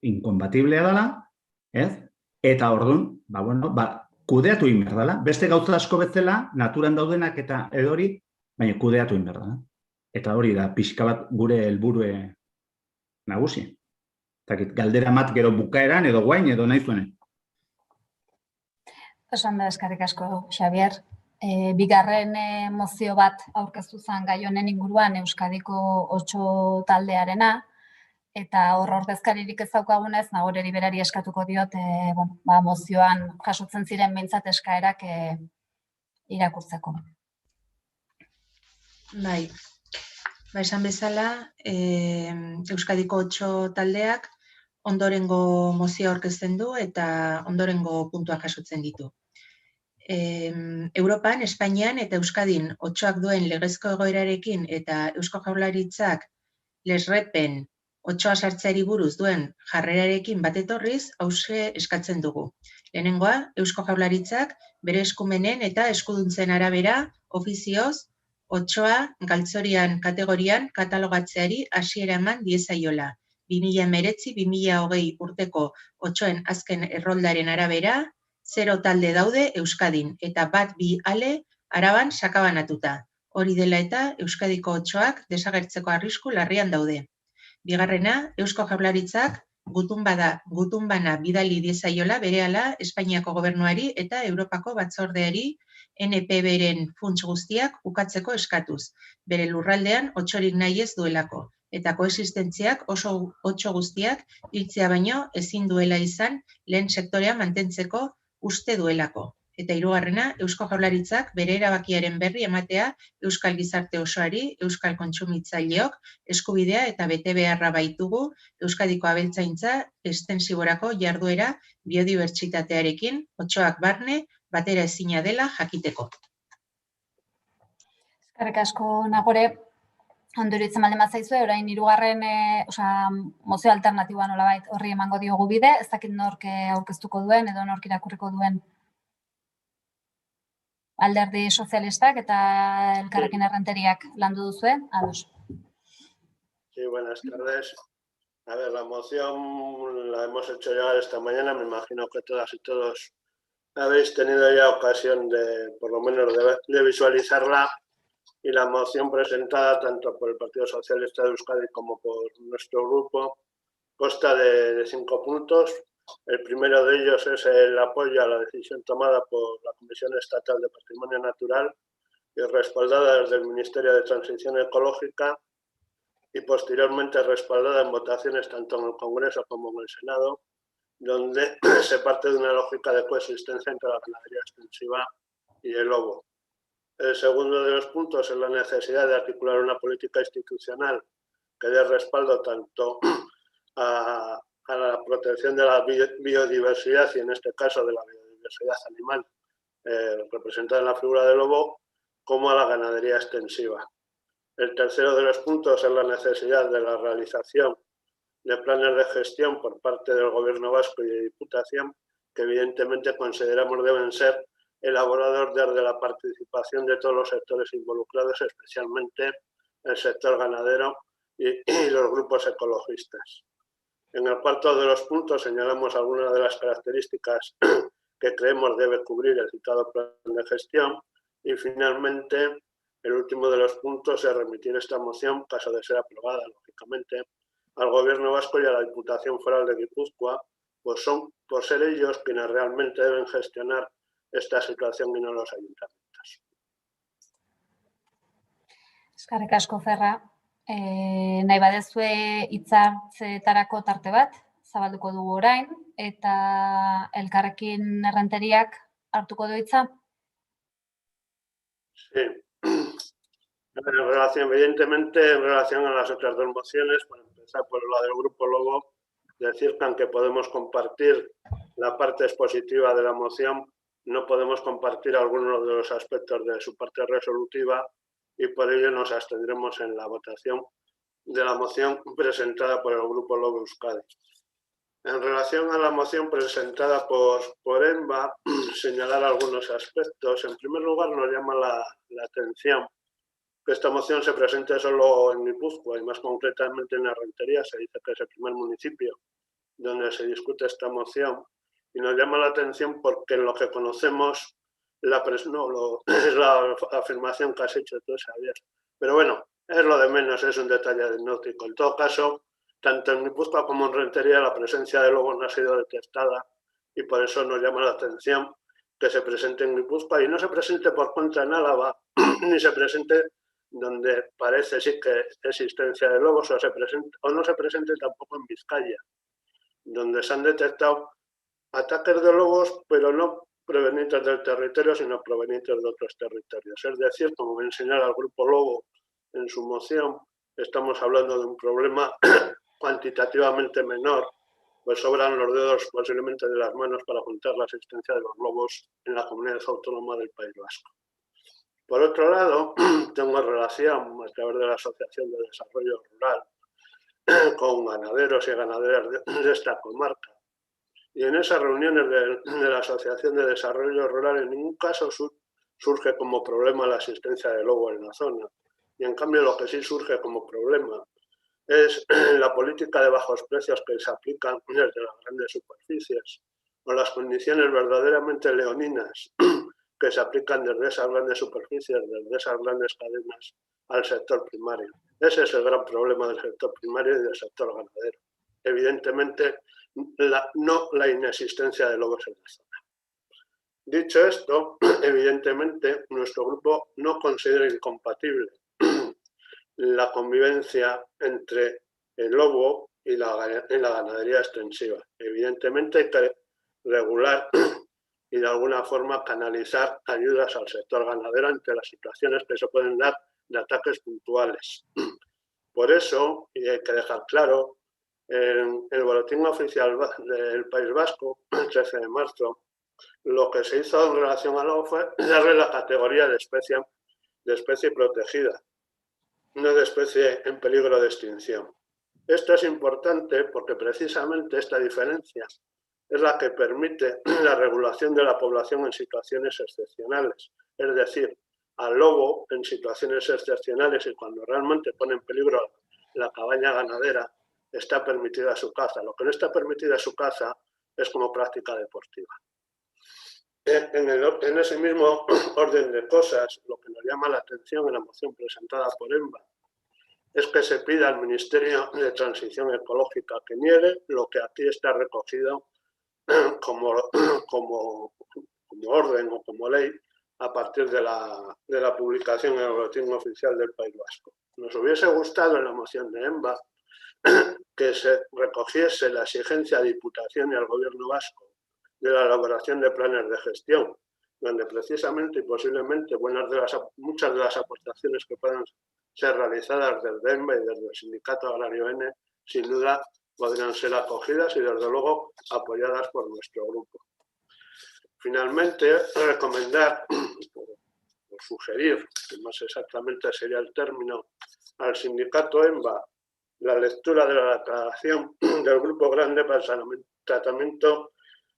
inkompatiblea dela, eta orduan, kudeatu egin behar dela. Beste gauza asko bezala, naturan daudenak eta edori, baina kudeatu egin behar dela. Eta hori da, pixka bat gure helburue nagusi. Galdera mat gero bukaeran edo guain edo nahi zuenen. Esan da, eskerrik asko, Xabier. Bigarren mozio bat aurkeztu zen gai honen inguruan Euskadiko 8 taldearena, eta ordezkaririk ez daukagunez, Nagoreri berari eskatuko diot, mozioan jasotzen ziren behintzat eskaerak irakurtzeko. Bai, esan bezala, Euskadiko 8 taldeak ondorengo mozioa aurkezten du eta ondorengo puntuak jasotzen ditu. Europan, Espainian eta Euskadin 8ak duen legezko egoerarekin eta Eusko Jaurlaritzak lesrepen Otsoa sartzeari buruz duen jarrerarekin bat etorriz, hauxe eskatzen dugu. Lehenengoa, Eusko Jaurlaritzak bere eskumenen eta eskuduntzen arabera ofizioz otsoa galtzorian kategorian katalogatzeari hasiera eman diezaiola. 2019-2020 urteko otsoen azken erroldaren arabera, 0 talde daude Euskadin eta 1-2 ale Araban sakabanatuta. Hori dela eta Euskadiko otsoak desagertzeko arrisku larrian daude. Bigarrena, Eusko Jaurlaritzak gutunbana bidali diezaiola berehala Espainiako Gobernuari eta Europako Batzordeari NPB-ren funts guztiak ukatzeko eskatuz, bere lurraldean otsorik nahi ez duelako, eta koexistentziak otso guztiak hiltzea baino ezin duela izan lehen sektorea mantentzeko uste duelako. Eta hirugarrena, Eusko Jaurlaritzak bere erabakiaren berri ematea Euskal Gizarte osoari, Euskal Kontsumitzaileok eskubidea eta betebeharra baitugu Euskadiko abeltzaintza estensiborako jarduera biodibertsitatearekin, otsoak barne, batera ezina dela jakiteko. Eskerrik asko, Nagore. Ondo iruditzen baldin bazaizue, orain hirugarren mozio alternatiboa nolabait horri emango diogu bide, ez dakit nork aurkeztuko duen edo nork irakurriko duen. Alderdi sozialistak eta Elkarrekin Errenteriak landu duzue, ados. Sí, buenas tardes. A ver, la moción la hemos hecho llegar esta mañana, me imagino que todas y todos habéis tenido ya ocasión de, por lo menos, de visualizarla. Y la moción presentada tanto por el Partido Socialista de Euskadi como por nuestro grupo consta de 5 puntos. El primero de ellos es el apoyo a la decisión tomada por la Comisión Estatal de Patrimonio Natural y respaldada desde el Ministerio de Transición Ecológica y posteriormente respaldada en votaciones tanto en el Congreso como en el Senado, donde se parte de una lógica de coexistencia entre la ganadería extensiva y el lobo. El segundo de los puntos es la necesidad de articular una política institucional que dé respaldo tanto a la protección de la biodiversidad y en este caso de la biodiversidad animal representada en la figura del lobo, como a la ganadería extensiva. El tercero de los puntos es la necesidad de la realización de planes de gestión por parte del Gobierno vasco y de Diputación, que evidentemente consideramos deben ser elaborados desde la participación de todos los sectores involucrados, especialmente el sector ganadero y los grupos ecologistas. En el cuarto de los puntos señalamos algunas de las características que creemos debe cubrir el citado plan de gestión y finalmente el último de los puntos es remitir esta moción, caso de ser aprobada, lógicamente, al Gobierno vasco y a la Diputación Foral de Guipúzcoa, pues son por ser ellos quienes realmente deben gestionar esta situación y no los ayuntamientos. Eskerrik asko, Ferra. Nahi badezue hitzartzetarako tarte bat, zabalduko dugu orain, eta Elkarrekin Errenteriak hartuko du hitza. Sí. Evidentemente, en relación a las otras dos mociones, para empezar por la del Grupo Lobo, decir que aunque podemos compartir la parte expositiva de la moción, no podemos compartir algunos de los aspectos de su parte resolutiva y por ello nos abstendremos en la votación de la moción presentada por el Grupo Lobo Euskadi. En relación a la moción presentada por ENBA, señalar algunos aspectos. En primer lugar, nos llama la atención que esta moción se presente solo en Guipúzcoa y más concretamente en Errentería. Se dice que es el primer municipio donde se discute esta moción y nos llama la atención porque en lo que conocemos es la afirmación que has hecho tú, Xavier. Pero bueno, es lo de menos, es un detalle anecdótico. En todo caso, tanto en Guipúzcoa como en Rentería la presencia de lobos no ha sido detectada y por eso nos llama la atención que se presente en Guipúzcoa y no se presente por contra en Álava, ni se presente donde parece sí que existencia de lobos o no se presente tampoco en Vizcaya, donde se han detectado ataques de lobos, pero no provenientes del territorio, sino provenientes de otros territorios. Es decir, como bien señala el Grupo Lobo en su moción, estamos hablando de un problema cuantitativamente menor, pues sobran los dedos posiblemente de las manos para contar la existencia de los lobos en la comunidad autónoma del País Vasco. Por otro lado, tengo relación a través de la Asociación de Desarrollo Rural con ganaderos y ganaderas de esta comarca. Y en esas reuniones de la Asociación de Desarrollo Rural en ningún caso surge como problema la asistencia de lobo en la zona. Y en cambio lo que sí surge como problema es la política de bajos precios que se aplican desde las grandes superficies o las condiciones verdaderamente leoninas que se aplican desde esas grandes superficies, desde esas grandes cadenas al sector primario. Ese es el gran problema del sector primario y del sector ganadero. Evidentemente, no la inexistencia de lobos en la zona. Dicho esto, evidentemente, nuestro grupo no considera incompatible la convivencia entre el lobo y la ganadería extensiva. Evidentemente hay que regular y de alguna forma canalizar ayudas al sector ganadero ante las situaciones que se pueden dar de ataques puntuales. Por eso, y hay que dejar claro, en el boletín oficial del País Vasco, el 13 de marzo, lo que se hizo en relación al lobo fue darle la categoría de especie protegida, no de especie en peligro de extinción. Esto es importante porque precisamente esta diferencia es la que permite la regulación de la población en situaciones excepcionales, es decir, al lobo en situaciones excepcionales y cuando realmente pone en peligro la cabaña ganadera, está permitida su caza. Lo que no está permitida su caza es como práctica deportiva. En ese mismo orden de cosas, lo que nos llama la atención en la moción presentada por EMBA es que se pida al Ministerio de Transición Ecológica que niegue lo que aquí está recogido como orden o como ley a partir de la publicación en el Boletín Oficial del País Vasco. Nos hubiese gustado en la moción de EMBA que se recogiese la exigencia a Diputación y al Gobierno vasco de la elaboración de planes de gestión, donde precisamente y posiblemente muchas de las aportaciones que puedan ser realizadas desde EMBA y desde el Sindicato Agrario N, sin duda podrían ser acogidas y desde luego apoyadas por nuestro grupo. Finalmente, recomendar o sugerir, que más exactamente sería el término, al Sindicato EMBA la lectura de la declaración del Grupo Grande para el tratamiento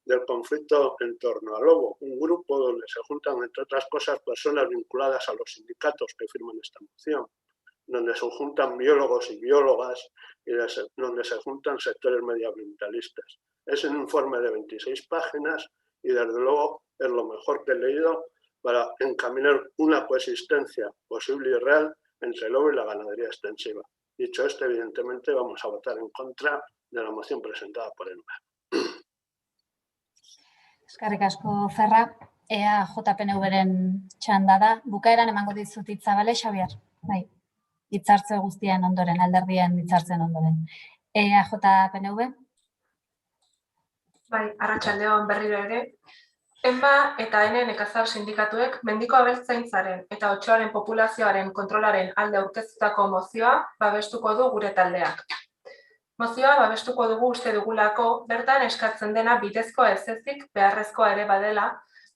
del conflicto en torno al lobo, un grupo donde se juntan, entre otras cosas, personas vinculadas a los sindicatos que firman esta moción, donde se juntan biólogos y biólogas y donde se juntan sectores medioambientalistas. Es un informe de 26 páginas y desde luego es lo mejor que he leído para encaminar una coexistencia posible y real entre el lobo y la ganadería extensiva. Dicho esto, evidentemente vamos a votar en contra de la moción presentada por EMBA. Eskerrik asko, Ferra. Ea JPNV-ren txanda da. Bukaeran emango dizut hitza, bale, Xabier? Bai. Hitzartze guztien ondoren, alderdien hitzartzen ondoren. Ea JPNV? Bai, arratsaldeon berriro ere. EMBA eta ENE nekazal sindikatuek mendiko abeltzaintzaren eta otsoaren populazioaren kontrolaren alde aurkeztutako mozioa babestuko du gure taldeak. Mozioa babestuko dugu uste dugulako bertan eskatzen dena bidezkoa ez ezik beharrezkoa ere badela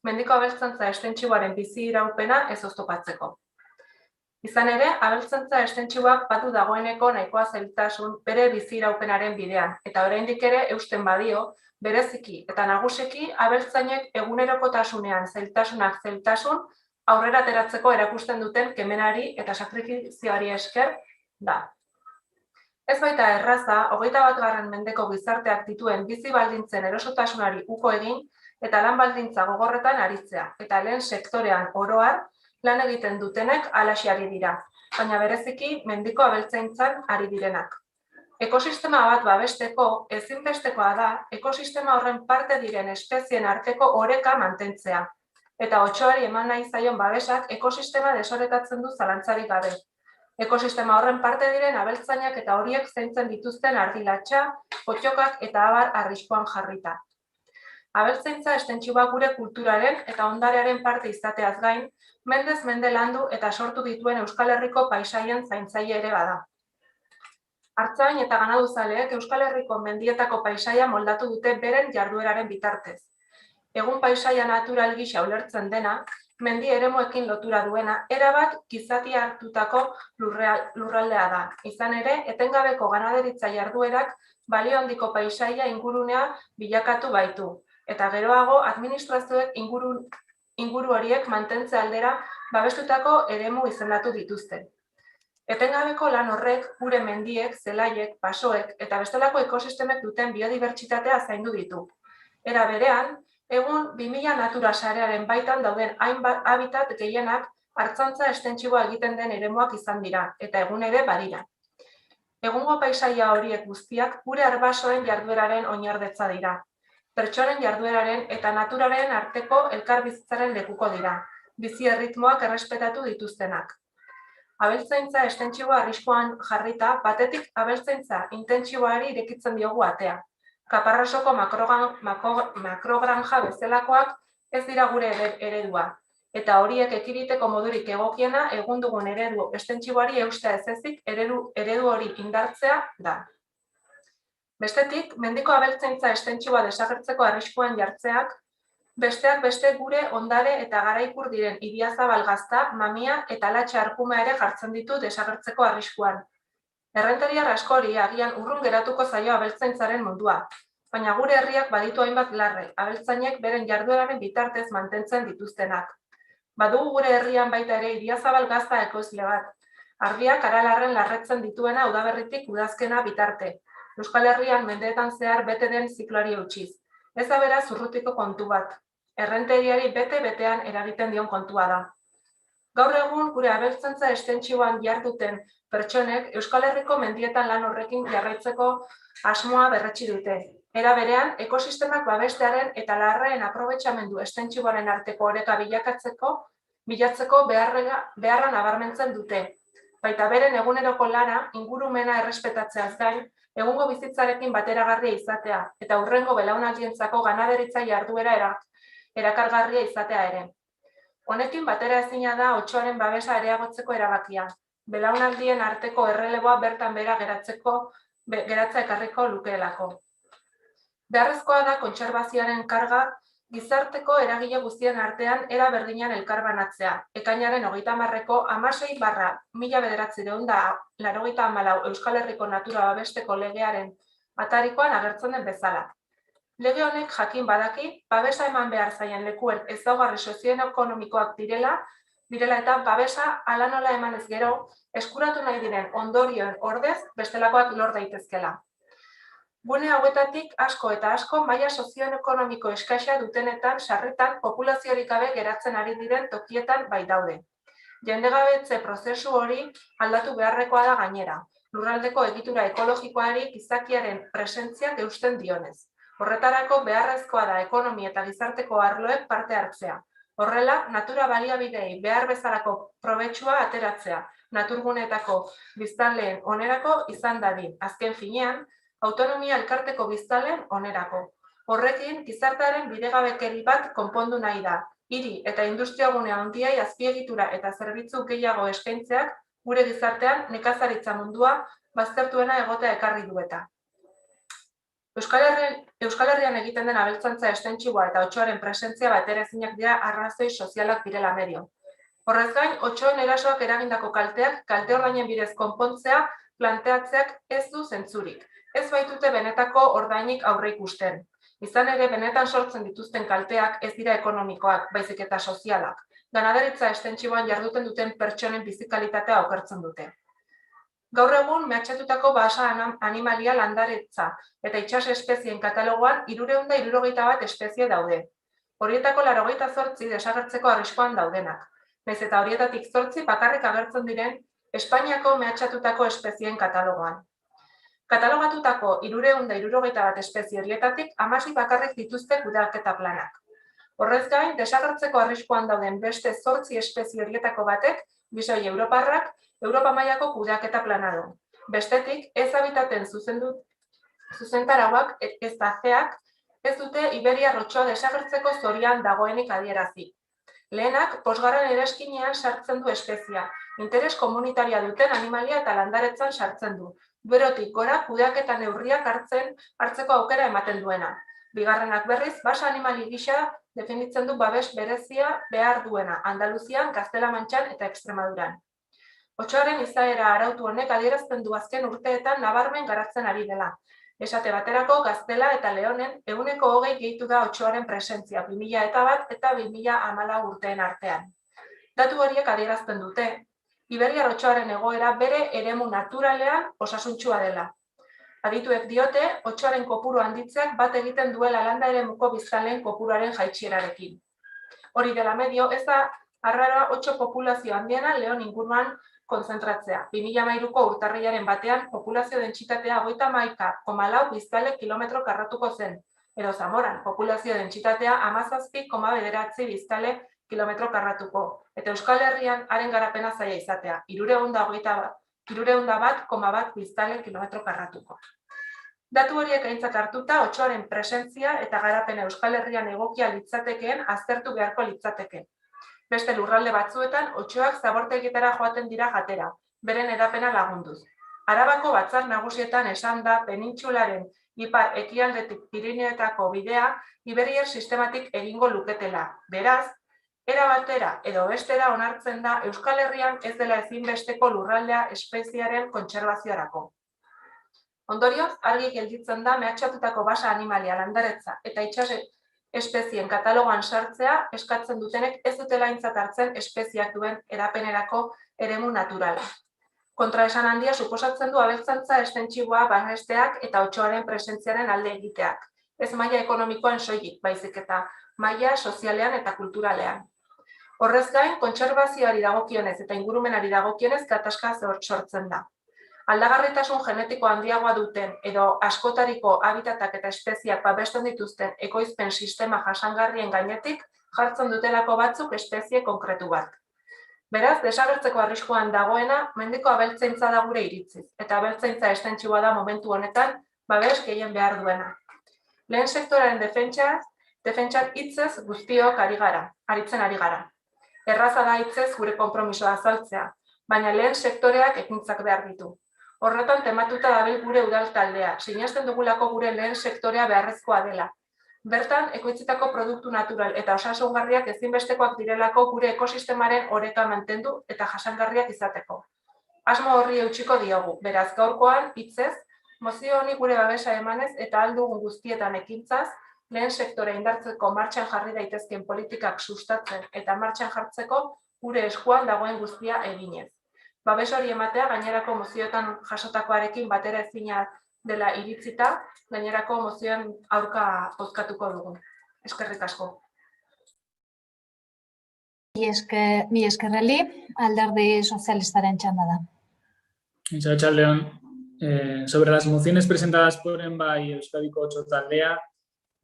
mendiko abeltzaintza estentsiboaren bizi iraupena ez oztopatzeko. Izan ere, abeltzaintza estentsiboak badu dagoeneko nahikoa zailtasun bere bizi iraupenaren bidean eta oraindik ere eusten badio bereziki eta nagusiki abeltzainek egunerokotasunean zailtasun aurrera ateratzeko erakusten duten kemenari eta sakrifizioari esker da. Ez baita erraza, 21. mendeko gizarteak dituen bizi baldintzen erosotasunari uko egin eta lan baldintza gogorretan aritzea, eta lehen sektorean oroar lan egiten dutenek halaxe ari dira, baina bereziki mendiko abeltzaintzan ari direnak. Ekosistema bat babesteko ezinbestekoa da ekosistema horren parte diren espezien arteko oreka mantentzea, eta otsoari eman nahi zaion babesak ekosistema desorekatzen du zalantzarik gabe. Ekosistema horren parte diren abeltzainak eta horiek zaintzen dituzten ardilatxa, potxokak eta abar arriskuan jarrita. Abeltzaintza estentsiboa gure kulturaren eta ondarearen parte izateaz gain, mendez mende landu eta sortu dituen Euskal Herriko paisaien zaintzaile ere bada. Artzain eta ganaduzaleek Euskal Herriko mendietako paisaia moldatu dute beren jardueraren bitartez. Egun paisaia natural gisa ulertzen dena, mendi eremuekin lotura duena, erabat gizati hartutako lurraldea da. Izan ere, etengabeko ganaderitza jarduerak balio handiko paisaia ingurunea bilakatu baitu, eta geroago administrazioek inguru horiek mantentze aldera babestutako eremu izendatu dituzte. Etengabeko lan horrek gure mendiek, zelaiek, basoek eta bestelako ekosistemek duten biodibertsitatea zaindu ditu. Era berean, egun 2000 natura sarearen baitan dauden hainbat habitat gehienak hartzantza estentsiboa egiten den eremuak izan dira, eta egun ere badira. Egungo paisaia horiek guztiak gure arbasoen jardueraren oinordetza dira. Pertsonen jardueraren eta naturaren arteko elkarbizitzaren lekuko dira, bizi erritmoak errespetatu dituztenak. Abeltzaintza estentsiboa arriskuan jarrita, batetik abeltzaintza intentsiboari irekitzen diogu atea. Kaparrasoko makrogranja bezalakoak ez dira gure eredua, eta horiek ekiditeko modurik egokiena egun dugun eredu estentsiboari eustea ez ezik eredu hori indartzea da. Bestetik, mendiko abeltzaintza estentsiboa desagertzeko arriskuan jartzeak, besteak beste gure ondare eta garaikur diren Idiazabal gazta, mamia eta latxa arkuma ere jartzen ditu desagertzeko arriskuan. Errentariar askori agian urrun geratuko zaio abeltzaintzaren mundua, baina gure herriak baditu hainbat larre, abeltzainek beren jardueraren bitartez mantentzen dituztenak. Badugu gure herrian baita ere Idiazabal gazta ekoizle bat, argiak aralarren larretzen dituena udaberritik udazkena bitarte, Euskal Herrian mendeetan zehar bete den zikloari eutxiz. Ez da beraz urrutiko kontu bat, errenteriari bete-betean eragiten dion kontua da. Gaur egun gure abeltzaintza estentsiboan jarduten pertsonek Euskal Herriko mendietan lan horrekin jarraitzeko asmoa berretsi dute. Era berean, ekosistemak babestearen eta larraen aprobetxamendu estentsiboaren arteko oreka bilatzeko beharra nabarmentzen dute. Baita beren eguneroko lana ingurumena errespetatzeaz gain, egungo bizitzarekin bateragarria izatea eta hurrengo belaunaldientzako ganaderitza jarduera erakargarria izatea ere. Honekin bateraezina da otsoaren babesa areagotzeko erabakia, belaunaldien arteko erreleboa bertan behera geratzea ekarriko lukeelako. Beharrezkoa da kontserbazioaren karga gizarteko eragile guztien artean era berdinean elkarbanatzea. Ekainaren 30-ko 16/1984 Euskal Herriko natura babesteko legearen atarikoan agertzen den bezala. Lege honek jakin badaki, babesa eman behar zaien lekuen ezaugarri sozioekonomikoak direla eta babesa hala nola emanez gero, eskuratu nahi diren ondorioen ordez bestelakoak lor daitezkela. Gune hauetatik asko eta asko maila sozioekonomiko eskaisa dutenetan sarritan populaziorik gabe geratzen ari diren tokietan baitaude. Jendegabetze prozesu hori aldatu beharrekoa da gainera, lurraldeko egitura ekologikoari gizakiaren presentziak eusten dionez. Horretarako beharrezkoa da ekonomia eta gizarteko arloek parte hartzea. Horrela, natura baliabidei behar bezalako probetxua ateratzea, naturguneetako biztanleen onerako izan dadin. Azken finean, autonomia elkarteko biztanleen onerako. Horrekin, gizartearen bidegabekeri bat konpondu nahi da. Hiri eta industriagune handiei azpiegitura eta zerbitzu gehiago eskaintzeak gure gizartean nekazaritza mundua baztertuena egotea ekarri dueta. Euskal Herrian egiten den abeltzaintza estentsiboa eta otsoaren presentzia baterezinak dira arrazoi sozialak direla medio. Horrez gain, otsoen erasoak eragindako kalteak, kalte ordainen bidez konpontzea planteatzeak ez du zentzurik. Ez baitute benetako ordainik aurre ikusten. Izan ere, benetan sortzen dituzten kalteak ez dira ekonomikoak, baizik eta sozialak. Ganaderitza estentsiboan jarduten duten pertsonen bizikalitatea okertzen dute. Gaur egun, mehatxatutako basa animalia landaretza eta itsas espezien katalogoan 371 espezie daude. Horietako 88 desagertzeko arriskuan daudenak. Nahiz eta horietatik 8 bakarrik agertzen diren Espainiako mehatxatutako espezien katalogoan. Katalogatutako 371 espezie horietatik 16 bakarrik dituzte kudeaketa planak. Horrez gain, desagertzeko arriskuan dauden beste 8 espezie horietako batek, bisoi europarrak, Europa mailako kudeaketa plana du. Bestetik, ez habitaten zuzentarauak ez azeak ez dute Iberia rotxoa desagertzeko zorian dagoenik adierazi. Lehenak, posgarren ereskinean sartzen du espezia, interes komunitaria duten animalia eta landaretzan sartzen du. Berotik gora kudeaketa neurriak hartzeko aukera ematen duena. Bigarrenak berriz, basa animali gisa definitzen du babes berezia behar duena, Andaluzian, Gaztela-Mantxan eta Extremaduran. Otsoaren izaera arautu honek adierazten du azken urteetan nabarmen garatzen ari dela. Esate baterako, Gaztela eta Leonen 120 gehitu da otsoaren presentzia 2001 eta 2014 urteen artean. Datu horiek adierazten dute, iberiar otsoaren egoera bere eremu naturalean osasuntsua dela. Adituek diote, otsoaren kopuru handitzeak bat egiten duela landa eremuko biztanleen kopuruaren jaitsierarekin. Hori dela medio, ez da arraroa otso populazio handiena Leon inguruan konzentratzea. 2013ko urtarrilaren batean populazio dentsitatea 31,4 biztanle kilometro karratuko zen, edo Zamoran populazio dentsitatea 17,9 biztanle kilometro karratuko, eta Euskal Herrian haren garapena zaila izatea, 301,1 biztanle kilometro karratuko. Datu horiek aintzat hartuta, otsoaren presentzia eta garapena Euskal Herrian egokia litzatekeen aztertu beharko litzateke. Beste lurralde batzuetan, otsoak zabortegietara joaten dira jatera, beren edapena lagunduz. Arabako batzar nagusietan esan da penintsularen ipar ekialdetik Pirineoetako bidea iberiar sistematik egingo luketela. Beraz, era batera edo bestera onartzen da Euskal Herrian ez dela ezinbesteko lurraldea espeziaren kontserbaziorako. Ondorioz, argi gelditzen da mehatxatutako basa animalia landaretza eta itsas espezien katalogoan sartzea eskatzen dutenek ez dutela aintzat hartzen espeziak duen erapenerako eremu naturala. Kontraesan handia suposatzen du abeltzantza estentsiboa babesteak eta otsoaren presentziaren alde egiteak. Ez maila ekonomikoan soilik, baizik eta maila sozialean eta kulturalean. Horrez gain, kontserbazioari dagokionez eta ingurumenari dagokionez gatazka sortzen da. Aldagarritasun genetiko handiagoa duten edo askotariko habitatak eta espeziak babesten dituzten ekoizpen sistema jasangarrien gainetik jartzen dutelako batzuk espezie konkretu bat. Beraz, desagertzeko arriskuan dagoena mendiko abeltzaintza da gure iritziz, eta abeltzaintza estentsiboa da momentu honetan babes gehien behar duena. Lehen sektoraren defentsan hitzez guztiok aritzen ari gara. Erraza da hitzez gure konpromisoa azaltzea, baina lehen sektoreak ekintzak behar ditu. Horretan tematuta dabil gure udal taldea, sinesten dugulako gure lehen sektorea beharrezkoa dela. Bertan, ekoitzitako produktu natural eta osasungarriak ezinbestekoak direlako gure ekosistemaren oreka mantendu eta jasangarriak izateko. Asmo horri eutsiko diogu, beraz gaurkoan, hitzez, mozio honi gure babesa emanez eta ahal dugun guztietan ekintzaz, lehen sektore indartzeko martxan jarri daitezkeen politikak sustatzen eta martxan jartzeko gure eskuan dagoen guztia eginez. Babes hori ematea gainerako mozioetan jasotakoarekin batera ezina dela iritzita, gainerako mozioen aurka bozkatuko dugu. Eskerrik asko. Mi eskerreli, Alderdi Sozialistaren txanda da. Arratsaldeon. Sobre las mociones presentadas por ENBA y Euskadiko Otso Taldea,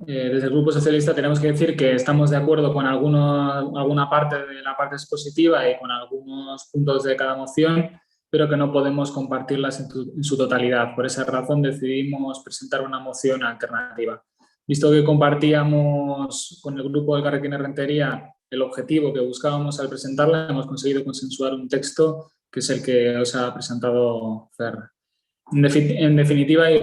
desde el Grupo Socialista tenemos que decir que estamos de acuerdo con alguna parte de la parte expositiva y con algunos puntos de cada moción, pero que no podemos compartirlas en su totalidad. Por esa razón decidimos presentar una moción alternativa. Visto que compartíamos con el grupo de Elkarrekin Errenteria el objetivo que buscábamos al presentarla, hemos conseguido consensuar un texto que es el que os ha presentado Fer. En definitiva, y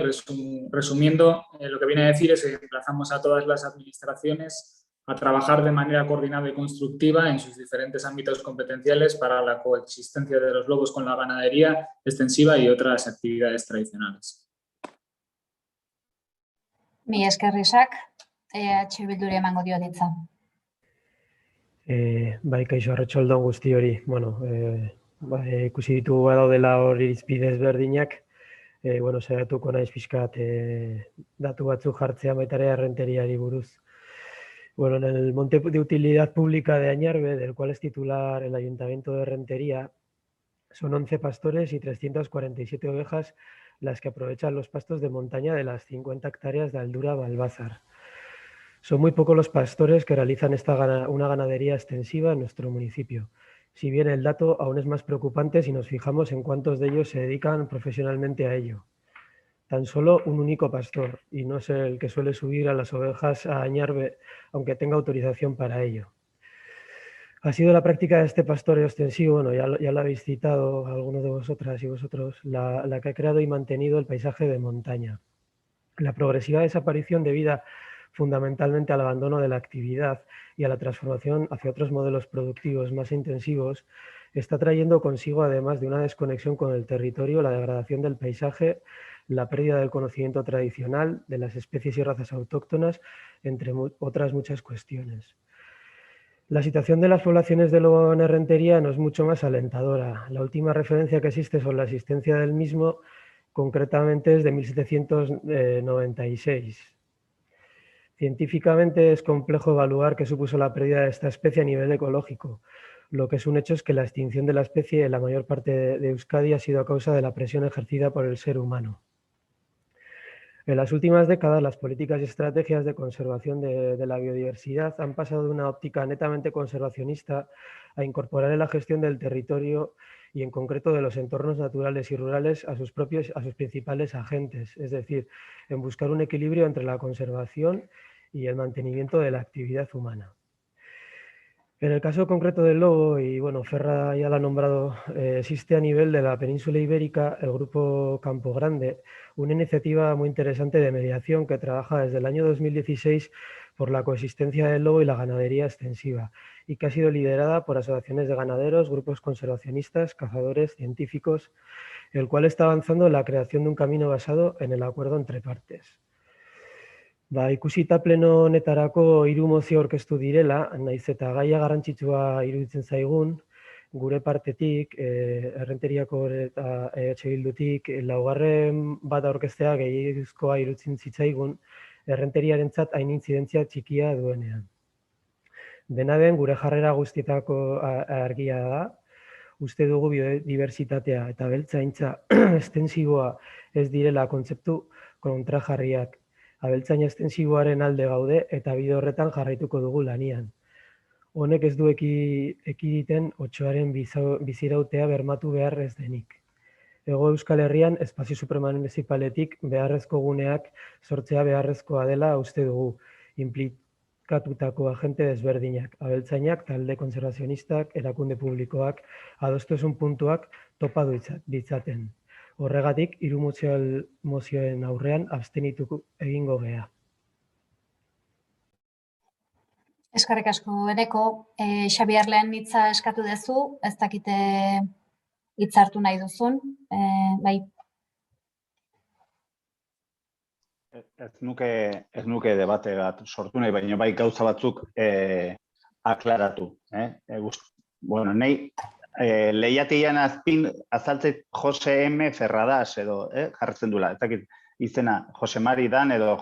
resumiendo, lo que viene a decir es que emplazamos a todas las administraciones a trabajar de manera coordinada y constructiva en sus diferentes ámbitos competenciales para la coexistencia de los lobos con la ganadería extensiva y otras actividades tradicionales. Mi eskerrizak, Bilduri emango dio ditza. Bai, kaixo, arratsalde on guzti hori. Bueno, ikusi ditugu badaudela hor irizpide ezberdinak. Saiatuko naiz pixkat datu batzuk jartzea baita ere errenteriari buruz. En el Monte de Utilidad Pública de Añarbe, del cual es titular el Ayuntamiento de Rentería, son 11 pastores y 347 ovejas las que aprovechan los pastos de montaña de las 50 hectáreas de Aldura-Balbázar. Son muy pocos los pastores que realizan una ganadería extensiva en nuestro municipio. Si bien el dato aún es más preocupante si nos fijamos en cuántos de ellos se dedican profesionalmente a ello. Tan solo un único pastor, y no es el que suele subir a las ovejas a Añarbe, aunque tenga autorización para ello. Ha sido la práctica de este pastoreo extensivo, ya lo habéis citado algunos de vosotras y vosotros, la que ha creado y mantenido el paisaje de montaña. La progresiva desaparición debida fundamentalmente al abandono de la actividad y a la transformación hacia otros modelos productivos más intensivos, está trayendo consigo, además de una desconexión con el territorio, la degradación del paisaje, la pérdida del conocimiento tradicional de las especies y razas autóctonas, entre otras muchas cuestiones. La situación de las poblaciones de lobo en Errentería no es mucho más alentadora. La última referencia que existe sobre la existencia del mismo, concretamente, es de 1796. Científicamente es complejo evaluar qué supuso la pérdida de esta especie a nivel ecológico. Lo que es un hecho es que la extinción de la especie en la mayor parte de Euskadi ha sido a causa de la presión ejercida por el ser humano. En las últimas décadas, las políticas y estrategias de conservación de la biodiversidad han pasado de una óptica netamente conservacionista a incorporar en la gestión del territorio y en concreto de los entornos naturales y rurales a sus principales agentes, es decir, en buscar un equilibrio entre la conservación y el mantenimiento de la actividad humana. En el caso concreto del lobo, y bueno, Ferra ya lo ha nombrado, existe a nivel de la península ibérica el grupo Campo Grande, una iniciativa muy interesante de mediación que trabaja desde el año 2016 por la coexistencia del lobo y la ganadería extensiva y que ha sido liderada por asociaciones de ganaderos, grupos conservacionistas, cazadores, científicos, el cual está avanzando en la creación de un camino basado en el acuerdo entre partes. Ikusita pleno honetarako 3 mozio aurkeztu direla, naiz eta gaia garrantzitsua iruditzen zaigun, gure partetik, Errenteriako eta EH Bildutik, 4. bat aurkeztea gehiegizkoa iruditzen zitzaigun, Errenteriarentzat hain intzidentzia txikia duenean. Dena den, gure jarrera guztietako argia da, uste dugu biodiversitatea eta abeltzaintza estensiboa ez direla kontzeptu kontrajarriak. Abeltzaina estensiboaren alde gaude eta bide horretan jarraituko dugu lanian. Honek ez du ekiditen otsoaren bizirautea bermatu behar ez denik. Hego Euskal Herrian, espazio supramunicipaletik beharrezko guneak sortzea beharrezkoa dela uste dugu, implikatutako agente desberdinak, abeltzainak, talde konservazionistak, erakunde publikoak, adostasun puntuak topa ditzaten. Horregatik, 3 mozioen aurrean abstenitu egingo gea. Eskerrik asko, Eneko. Xabier, lehen hitza eskatu duzu, ez dakite hitza hartu nahi duzun. Bai. Ez nuke debate bat sortu nahi, baina bai gauza batzuk aklaratu. Bueno, nahi lehiatian azpin azaltzeit Jose M. Ferradas edo jartzen duela. Ez dakit izena Jose Mari Dan edo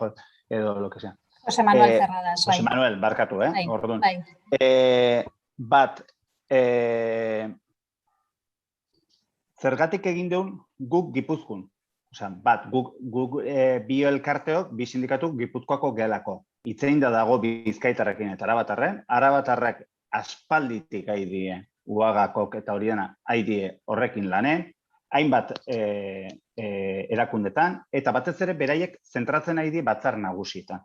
lo que sea. Jose Manuel Ferradas, bai. Jose Manuel, barkatu, orduan. Bai. Bat, zergatik egin deun guk Gipuzkoan. Osea, bat, guk bi elkarteok, bi sindikatuk Gipuzkoako gelako. Itzein da dago Bizkaitarrekin eta Arabatarren. Arabatarrak aspalditik die Uagakok eta hori dena haidie horrekin lanen, hainbat erakundetan, eta batez ere beraiek zentratzen haidie batzar nagusietan.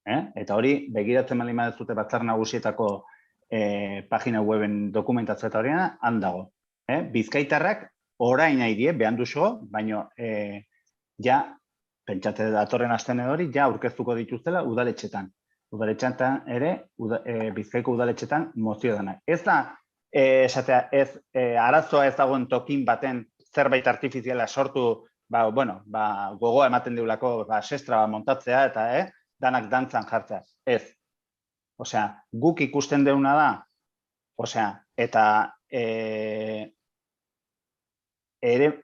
Eta hori, begiratzen baldin baduzue batzar nagusietako pagina weben dokumentazioa eta hori dena, handago. Bizkaitarrak orain haidie, behan duxo, baina ja, pentsate datorren astean hori, ja aurkeztuko dituztela udaletxetan. Udaletxetan ere, Bizkaiko udaletxetan mozio dena. Ez da, esatea, arazoa ez dagoen tokin baten zerbait artifiziala sortu, gogoa ematen diulako sestra montatzea eta danak dantzan jartzea. Ez. Osea, guk ikusten deuna da, osea, eta ere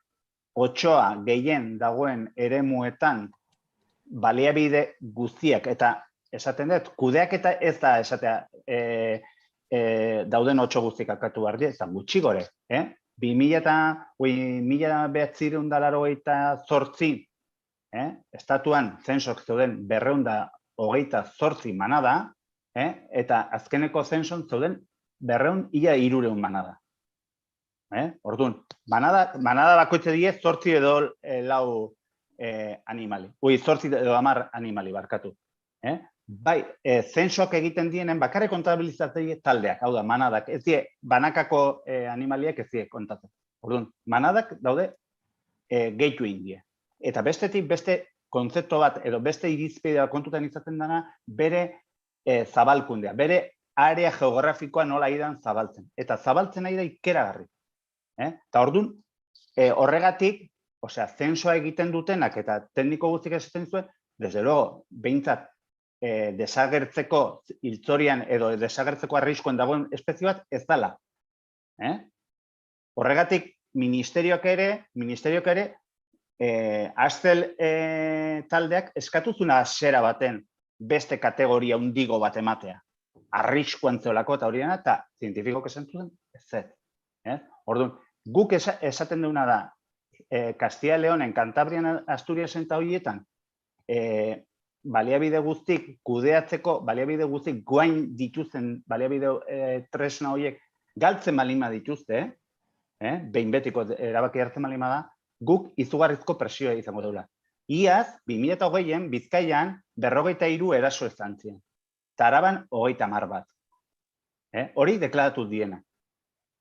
otsoa gehien dagoen eremuetan baliabide guztiak eta esaten dut, kudeak eta ez da esatea dauden otso guztiak akatu behar dira, ez da gutxi gore. 1988 estatuan zensok zeuden 228 manada, eta azkeneko zenson zeuden 200 manada. Orduan, manada bakoitze die 8 edo 4 animali. 8 edo 10 animali barkatu. Bai, zensoak egiten dienen bakarrik kontabilizatzei taldeak, hau da, manadak, ez die, banakako animaliak ez die kontatzen. Orduan, manadak daude gehitu indie. Eta bestetik, beste kontzeptu bat edo beste irizpidea kontutan izaten dena bere zabalkundea, bere area geografikoa nola idan zabaltzen. Eta zabaltzen nahi da ikeragarri. Eta orduan, horregatik, zensoa egiten dutenak eta tekniko guztik esaten zuen, desde luego, behintzat, desagertzeko hiltzorian edo desagertzeko arriskuen dagoen espezie bat ez dela. Horregatik, ministerioak ere, Astel taldeak eskatuzuna zera baten beste kategoria hundigo bat ematea. Arriskuan zeolako eta hori dena, eta zientifikok esan zuen, ez. Orduan, guk esaten duguna da, Castilla y Leonen, Cantabrian, Asturiasen eta horietan, baliabide guztik kudeatzeko, baliabide guztik guain dituzten baliabide tresna horiek galtzen balima dituzte, behin betiko erabaki hartzen balima da, guk izugarrizko presioa izango daula. Iaz, 2008an, Bizkaian, 43 eraso estantzien. Eta Araban, 30 bat. Hori deklaratu diena.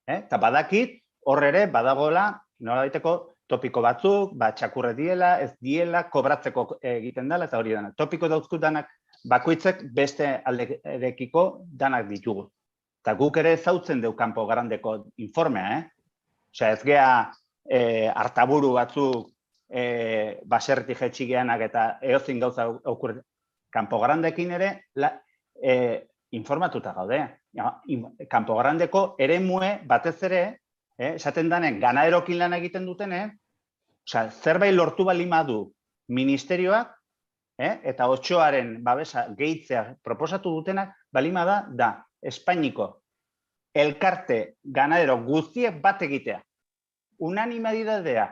Eta badakit, hor ere, badagoela, nola baiteko, topiko batzuk, txakurre diela, ez diela, kobratzeko egiten dela, eta hori dena. Topiko dauzkut danak, bakoitzek beste alderekiko danak ditugu. Eta guk ere zautzen deu kanpo grandeko informea, Osea, ez gea hartaburu batzuk baserritik jetxigeanak eta eozin gauza okurri. Kanpo grandekin ere informatuta gaude. Kanpo grandeko eremue batez ere, esaten danen, ganaderokin lan egiten dutene, zerbait lortu balima du ministerioak, eta Otxoaren babesa gehitzea proposatu dutenak, balima da Espainiko elkarte ganadero guztiek bat egitea. Unanimidadea,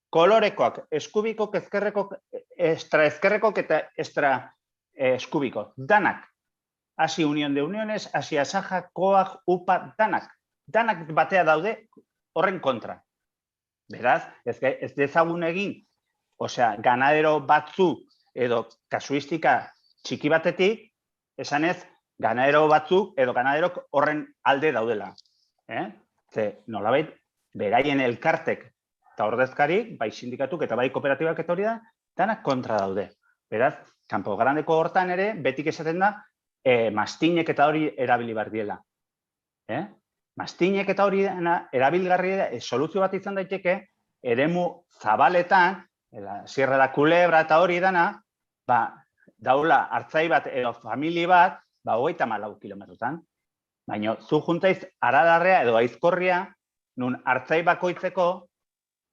kolorekoak, eskubikok, ezkerrekok, estra-ezkerrekok eta estra-eskubikok, danak. Hasi Unión de Uniones, hasi Asaja, Koag, UPA, danak. Danak batea daude horren kontra. Beraz, ez dezagun egin, ganadero batzu edo kasuistika txiki batetik, esanez, ganadero batzuk edo ganaderok horren alde daudela. Ze, nolabait, beraien elkartek eta ordezkari, bai sindikatuk eta bai kooperatibak eta hori da, danak kontra daude. Beraz, kanpo grandeko hortan ere, betik esaten da, mastinek eta hori erabili behar diela. Mastinek eta hori erabilgarri soluzio bat izan daiteke, eremu zabaletan, Sierra da Culebra eta hori dana, daula hartzai bat edo famili bat, 34 kilometrotan. Baina zu juntaiz Aradarrea edo Aizkorria, nun hartzai bakoitzeko,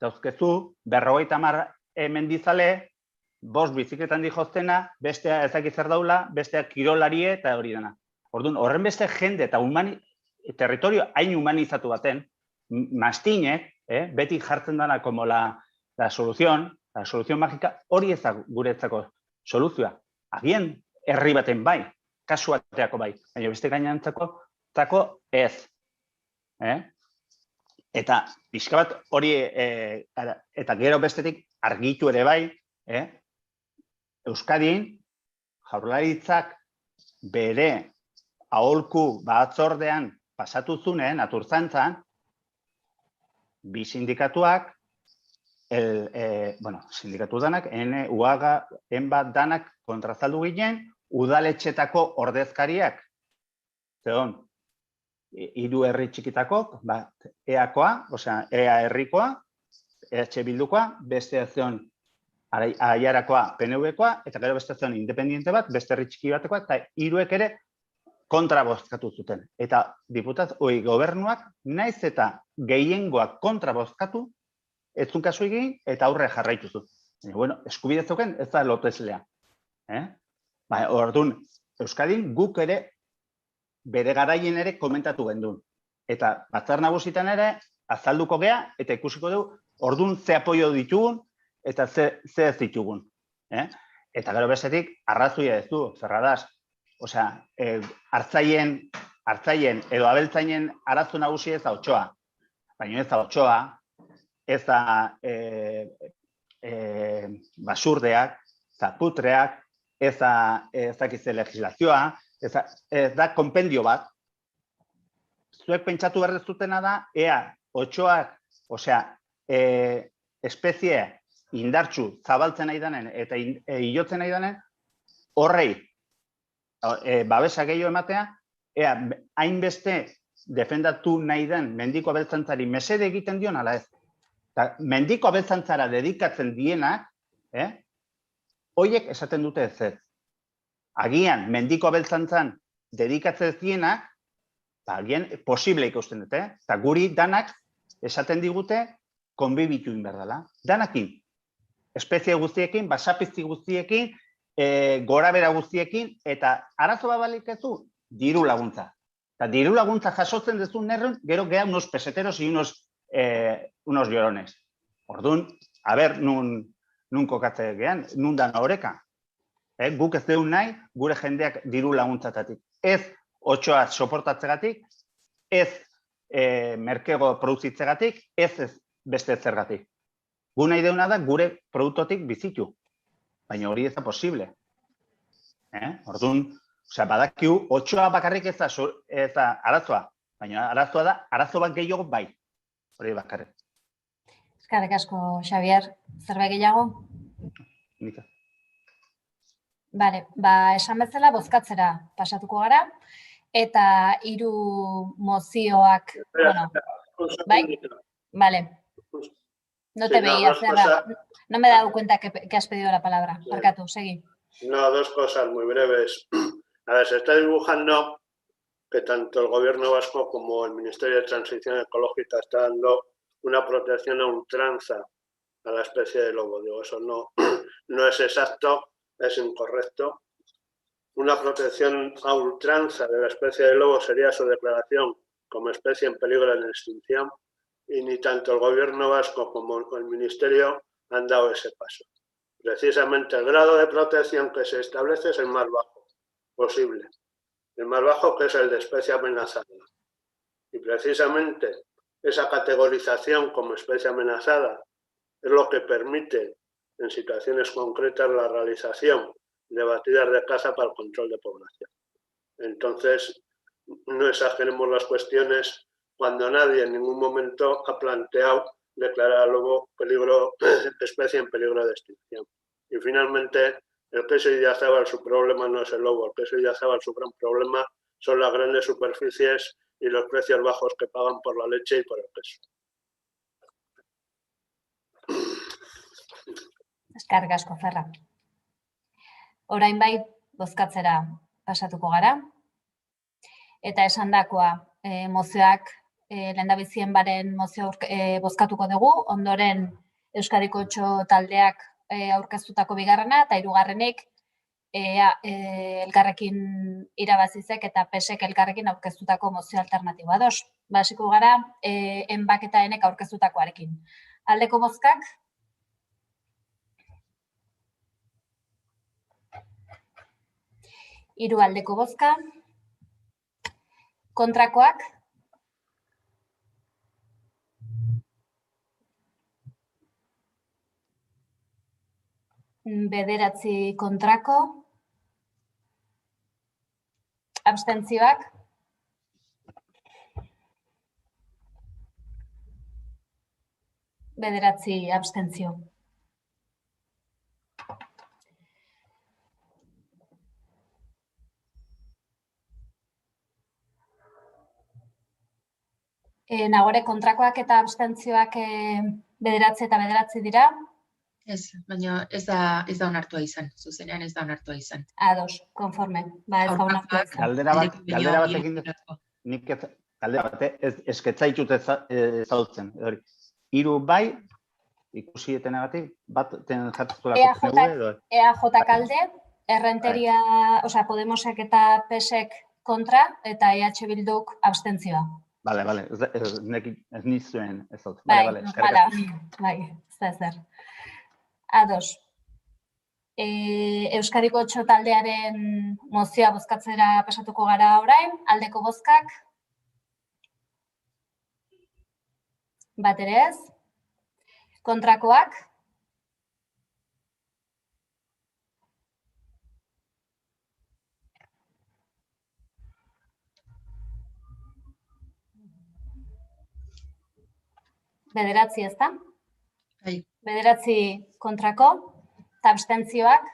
dauzkezu 50 mendizale, 5 bizikletan dijoztena, bestea ezaki zer daula, bestea kirolarie eta hori dena. Orduan, horren beste jende eta territorio hain humanizatu baten, mastinek, beti jartzen dana como la solución mágica, hori ez da guretzako soluzioa. Agian, herri baten bai, kasu bateako bai, baina beste gainantzako ez. Eta pixka bat hori, eta gero bestetik argitu ere bai, Euskadin, Jaurlaritzak bere aholku batzordean pasatu zunen, Naturzantzan, bi sindikatuak, sindikatu danak, UAGA, enbat danak kontrazaldu ginen, udaletxetako ordezkariak, zeon, 3 herri txikitakok, EAkoa, EA herrikoa, EH Bildukoa, beste zeon Aiarakoa, PNV-koa, eta gero beste zeon independiente bat, beste herri txiki batekoa, eta 3ek ere kontra bozkatu zuten. Eta gobernuak, naiz eta gehiengoak kontra bozkatu, ez zun kasu egin, eta aurre jarraitu zuen. Bueno, eskubide zeuken, ez da loteslea. Orduan, Euskadin guk ere bere garaien ere komentatu gendun. Eta batzar nagusitan ere azalduko gea eta ikusiko dugu orduan ze apoio ditugun eta ze ez ditugun. Eta gero bestetik arrazoia ez du, zerradaz. Osea, hartzaien edo abeltzainen arazo nagusia ez da Otxoa. Baina ez da Otxoa, ez da basurdeak, zaputreak, ez dakize legislazioa, ez da konpendio bat. Zuek pentsatu behar dezutena da, ea, Otxoak, osea, espezie indartsu zabaltzen nahi denen eta hilotzen nahi denen, horrei babesa gehiago ematea, ea hainbeste defendatu nahi den mendiko abeltzantzari mesede egiten dion ala ez. Eta mendiko abeltzantzara dedikatzen dienak, horiek esaten dute ez ez. Agian, mendiko abeltzantzan dedikatzen dienak, agian posible ikusten dute, eta guri danak esaten digute konbibitu behar dela. Danakin, espezie guztiekin, basapizti guztiekin, gorabera guztiekin, eta arazo babalik ez du, diru laguntza. Eta diru laguntza jasotzen duzu nerren, gero geha unos peseteros y unos llorones. Orduan, a ber, nun kokatze gehan, nun dan horeka. Guk ez deun nahi, gure jendeak diru laguntzatatik. Ez otxoa soportatzegatik, ez merkego produzitzegatik, ez beste zergatik. Gu nahi deuna da gure produktotik bizitu. Baina hori ez da posible. Orduan, badakiu, otxoa bakarrik ez da arazoa. Baina arazoa da, arazo bat gehiago bai. Hori bakarrik. Eskerrik asko, Xabier. Zerbait gehiago? Nika. Bale, esan bezala bozkatzera pasatuko gara, eta 3 mozioak, bueno, bai? Vale. No te veías, no me he dado cuenta que has pedido la palabra. Marcatu, seguí. No, 2 cosas muy breves. A ver, se está dibujando que tanto el Gobierno vasco como el Ministerio de Transición Ecológica está dando una protección a ultranza a la especie de lobo. Digo, eso no es exacto, es incorrecto. Una protección a ultranza de la especie de lobo sería su declaración como especie en peligro de extinción, y ni tanto el Gobierno vasco como el Ministerio han dado ese paso. Precisamente el grado de protección que se establece es el más bajo posible, el más bajo, que es el de especie amenazada. Y precisamente esa categorización como especie amenazada es lo que permite en situaciones concretas la realización de batidas de caza para el control de población. Entonces, no exageremos las cuestiones cuando nadie en ningún momento ha planteado declarar al lobo especie en peligro de extinción. Y finalmente, el queso Idiazábal, su problema no es el lobo, el queso Idiazábal, su gran problema son las grandes superficies y los precios bajos que pagan por la leche y por el queso. Eskerrik asko, Ferra. Orain bai, bozkatzera pasatuko gara. Eta esandakoa, mozioak, lehendabizien baren mozio bozkatuko dugu, ondoren Euskadiko 8 taldeak aurkeztutako bigarrena, eta 3. Elkarrekin irabazizek eta pesek elkarrekin aurkeztutako mozio alternatiboa. Basiko gara, enbak eta enek aurkeztutakoarekin. Aldeko bozkak? Hiru aldeko bozka. Kontrakoak? Bederatzi kontrako. Abstentzioak? Bederatzi abstentzio. Nagore, kontrakoak eta abstentzioak bederatzi eta bederatzi dira? Ez, baina ez da onartua izan, zuzenean ez da onartua izan. Ados, konforme. Ez da onartua izan. Galdera batekin, nik galdera bate, esketzaitut ezautzen. 3 bai, ikusietenagatik, bat jartzulako edo? EAJ kalde, Errenteria, Podemosek eta PSek kontra, eta EH Bilduk abstentzioa. Bale, ez nizuen ez dut. Bai, ez da ezer. Ados. Euskadiko 8 taldearen mozioa bozkatzera pasatuko gara orain, aldeko bozkak. Bat ere ez. Kontrakoak. Bederatzi ez da? 9 kontrako, eta abstentzioak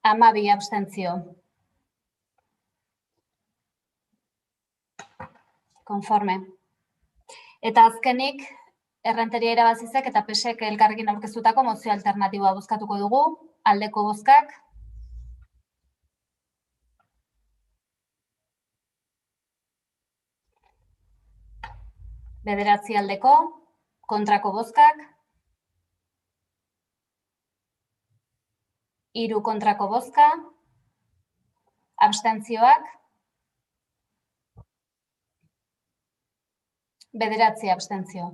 12 abstentzio. Konforme. Eta azkenik, Errenteria Irabazizek eta PSek elkarrekin aurkeztutako mozio alternatiboa bozkatuko dugu, aldeko bozkak. Bederatzi aldeko, kontrako bozkak. 3 kontrako bozka. Abstentzioak. 9 abstentzio.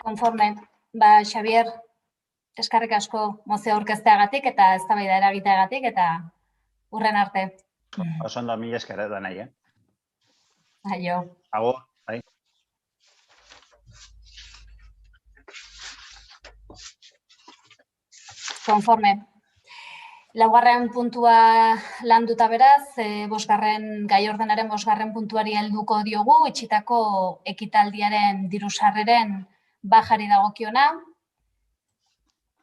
Konforme. Xabier, eskerrik asko mozio aurkezteagatik eta eztabaida eragiteagatik eta hurren arte. Oso ondo, mila esker da nahi, Aio. Agur, bai. Konforme. Laugarren puntua landuta beraz, gai ordenaren 5. puntuari helduko diogu, itxitako ekitaldiaren diru-sarreren bajari dagokiona.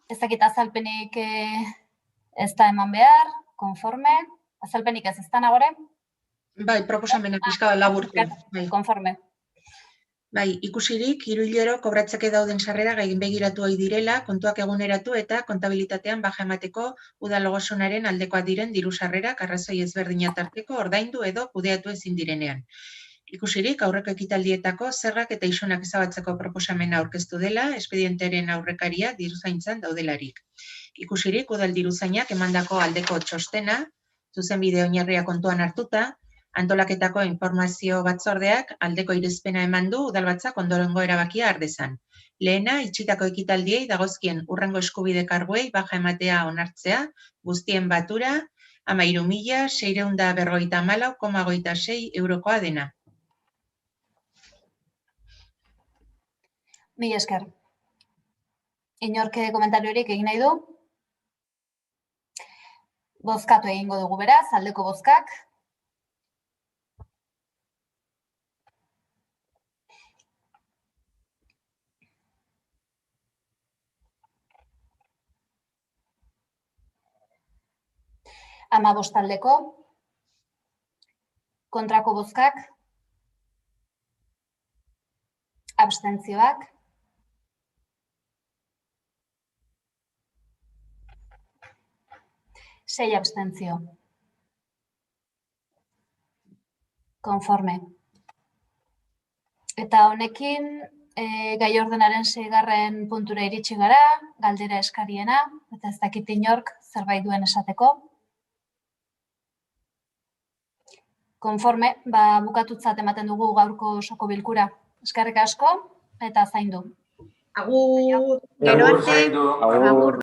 Ez dakit azalpenik ez da eman behar, konforme. Azalpenik ez da nagore? Bai, proposamena pixka laburtu. Konforme. Bai, ikusirik, 3 hilero kobratzeke dauden sarrera gainbegiratu ohi direla, kontuak eguneratu eta kontabilitatean baja emateko udal ogasunaren aldekoak diren diru sarrerak arrazoi ezberdina tarteko ordaindu edo kudeatu ezin direnean. Ikusirik, aurreko ekitaldietako zergak eta isunak ezabatzeko proposamena aurkeztu dela, espedienteren aurrekaria diruzaintzan daudelarik. Ikusirik, udal diruzainak emandako aldeko txostena, zuzenbide oinarria kontuan hartuta, antolaketako informazio batzordeak aldeko irizpena eman du udalbatzak ondorengo erabakia har dezan. Lehena, itxitako ekitaldiei dagozkien hurrengo eskubide karguei baja ematea onartzea, guztien batura 13.654,26 eurokoa dena. Mila esker. Inorke komentariorik egin nahi du? Bozkatu egingo dugu beraz, aldeko bozkak. Amabostaldeko, kontrako bozkak, abstentzioak, 6 abstentzio. Konforme. Eta honekin, gai ordenaren 6. puntura iritsi gara, galdera eskariena, eta ez dakit inork zerbait duen esateko. Konforme, bukatutzat ematen dugu gaurko osoko bilkura. Eskerrik asko eta zaindu. Agur! Gero arte.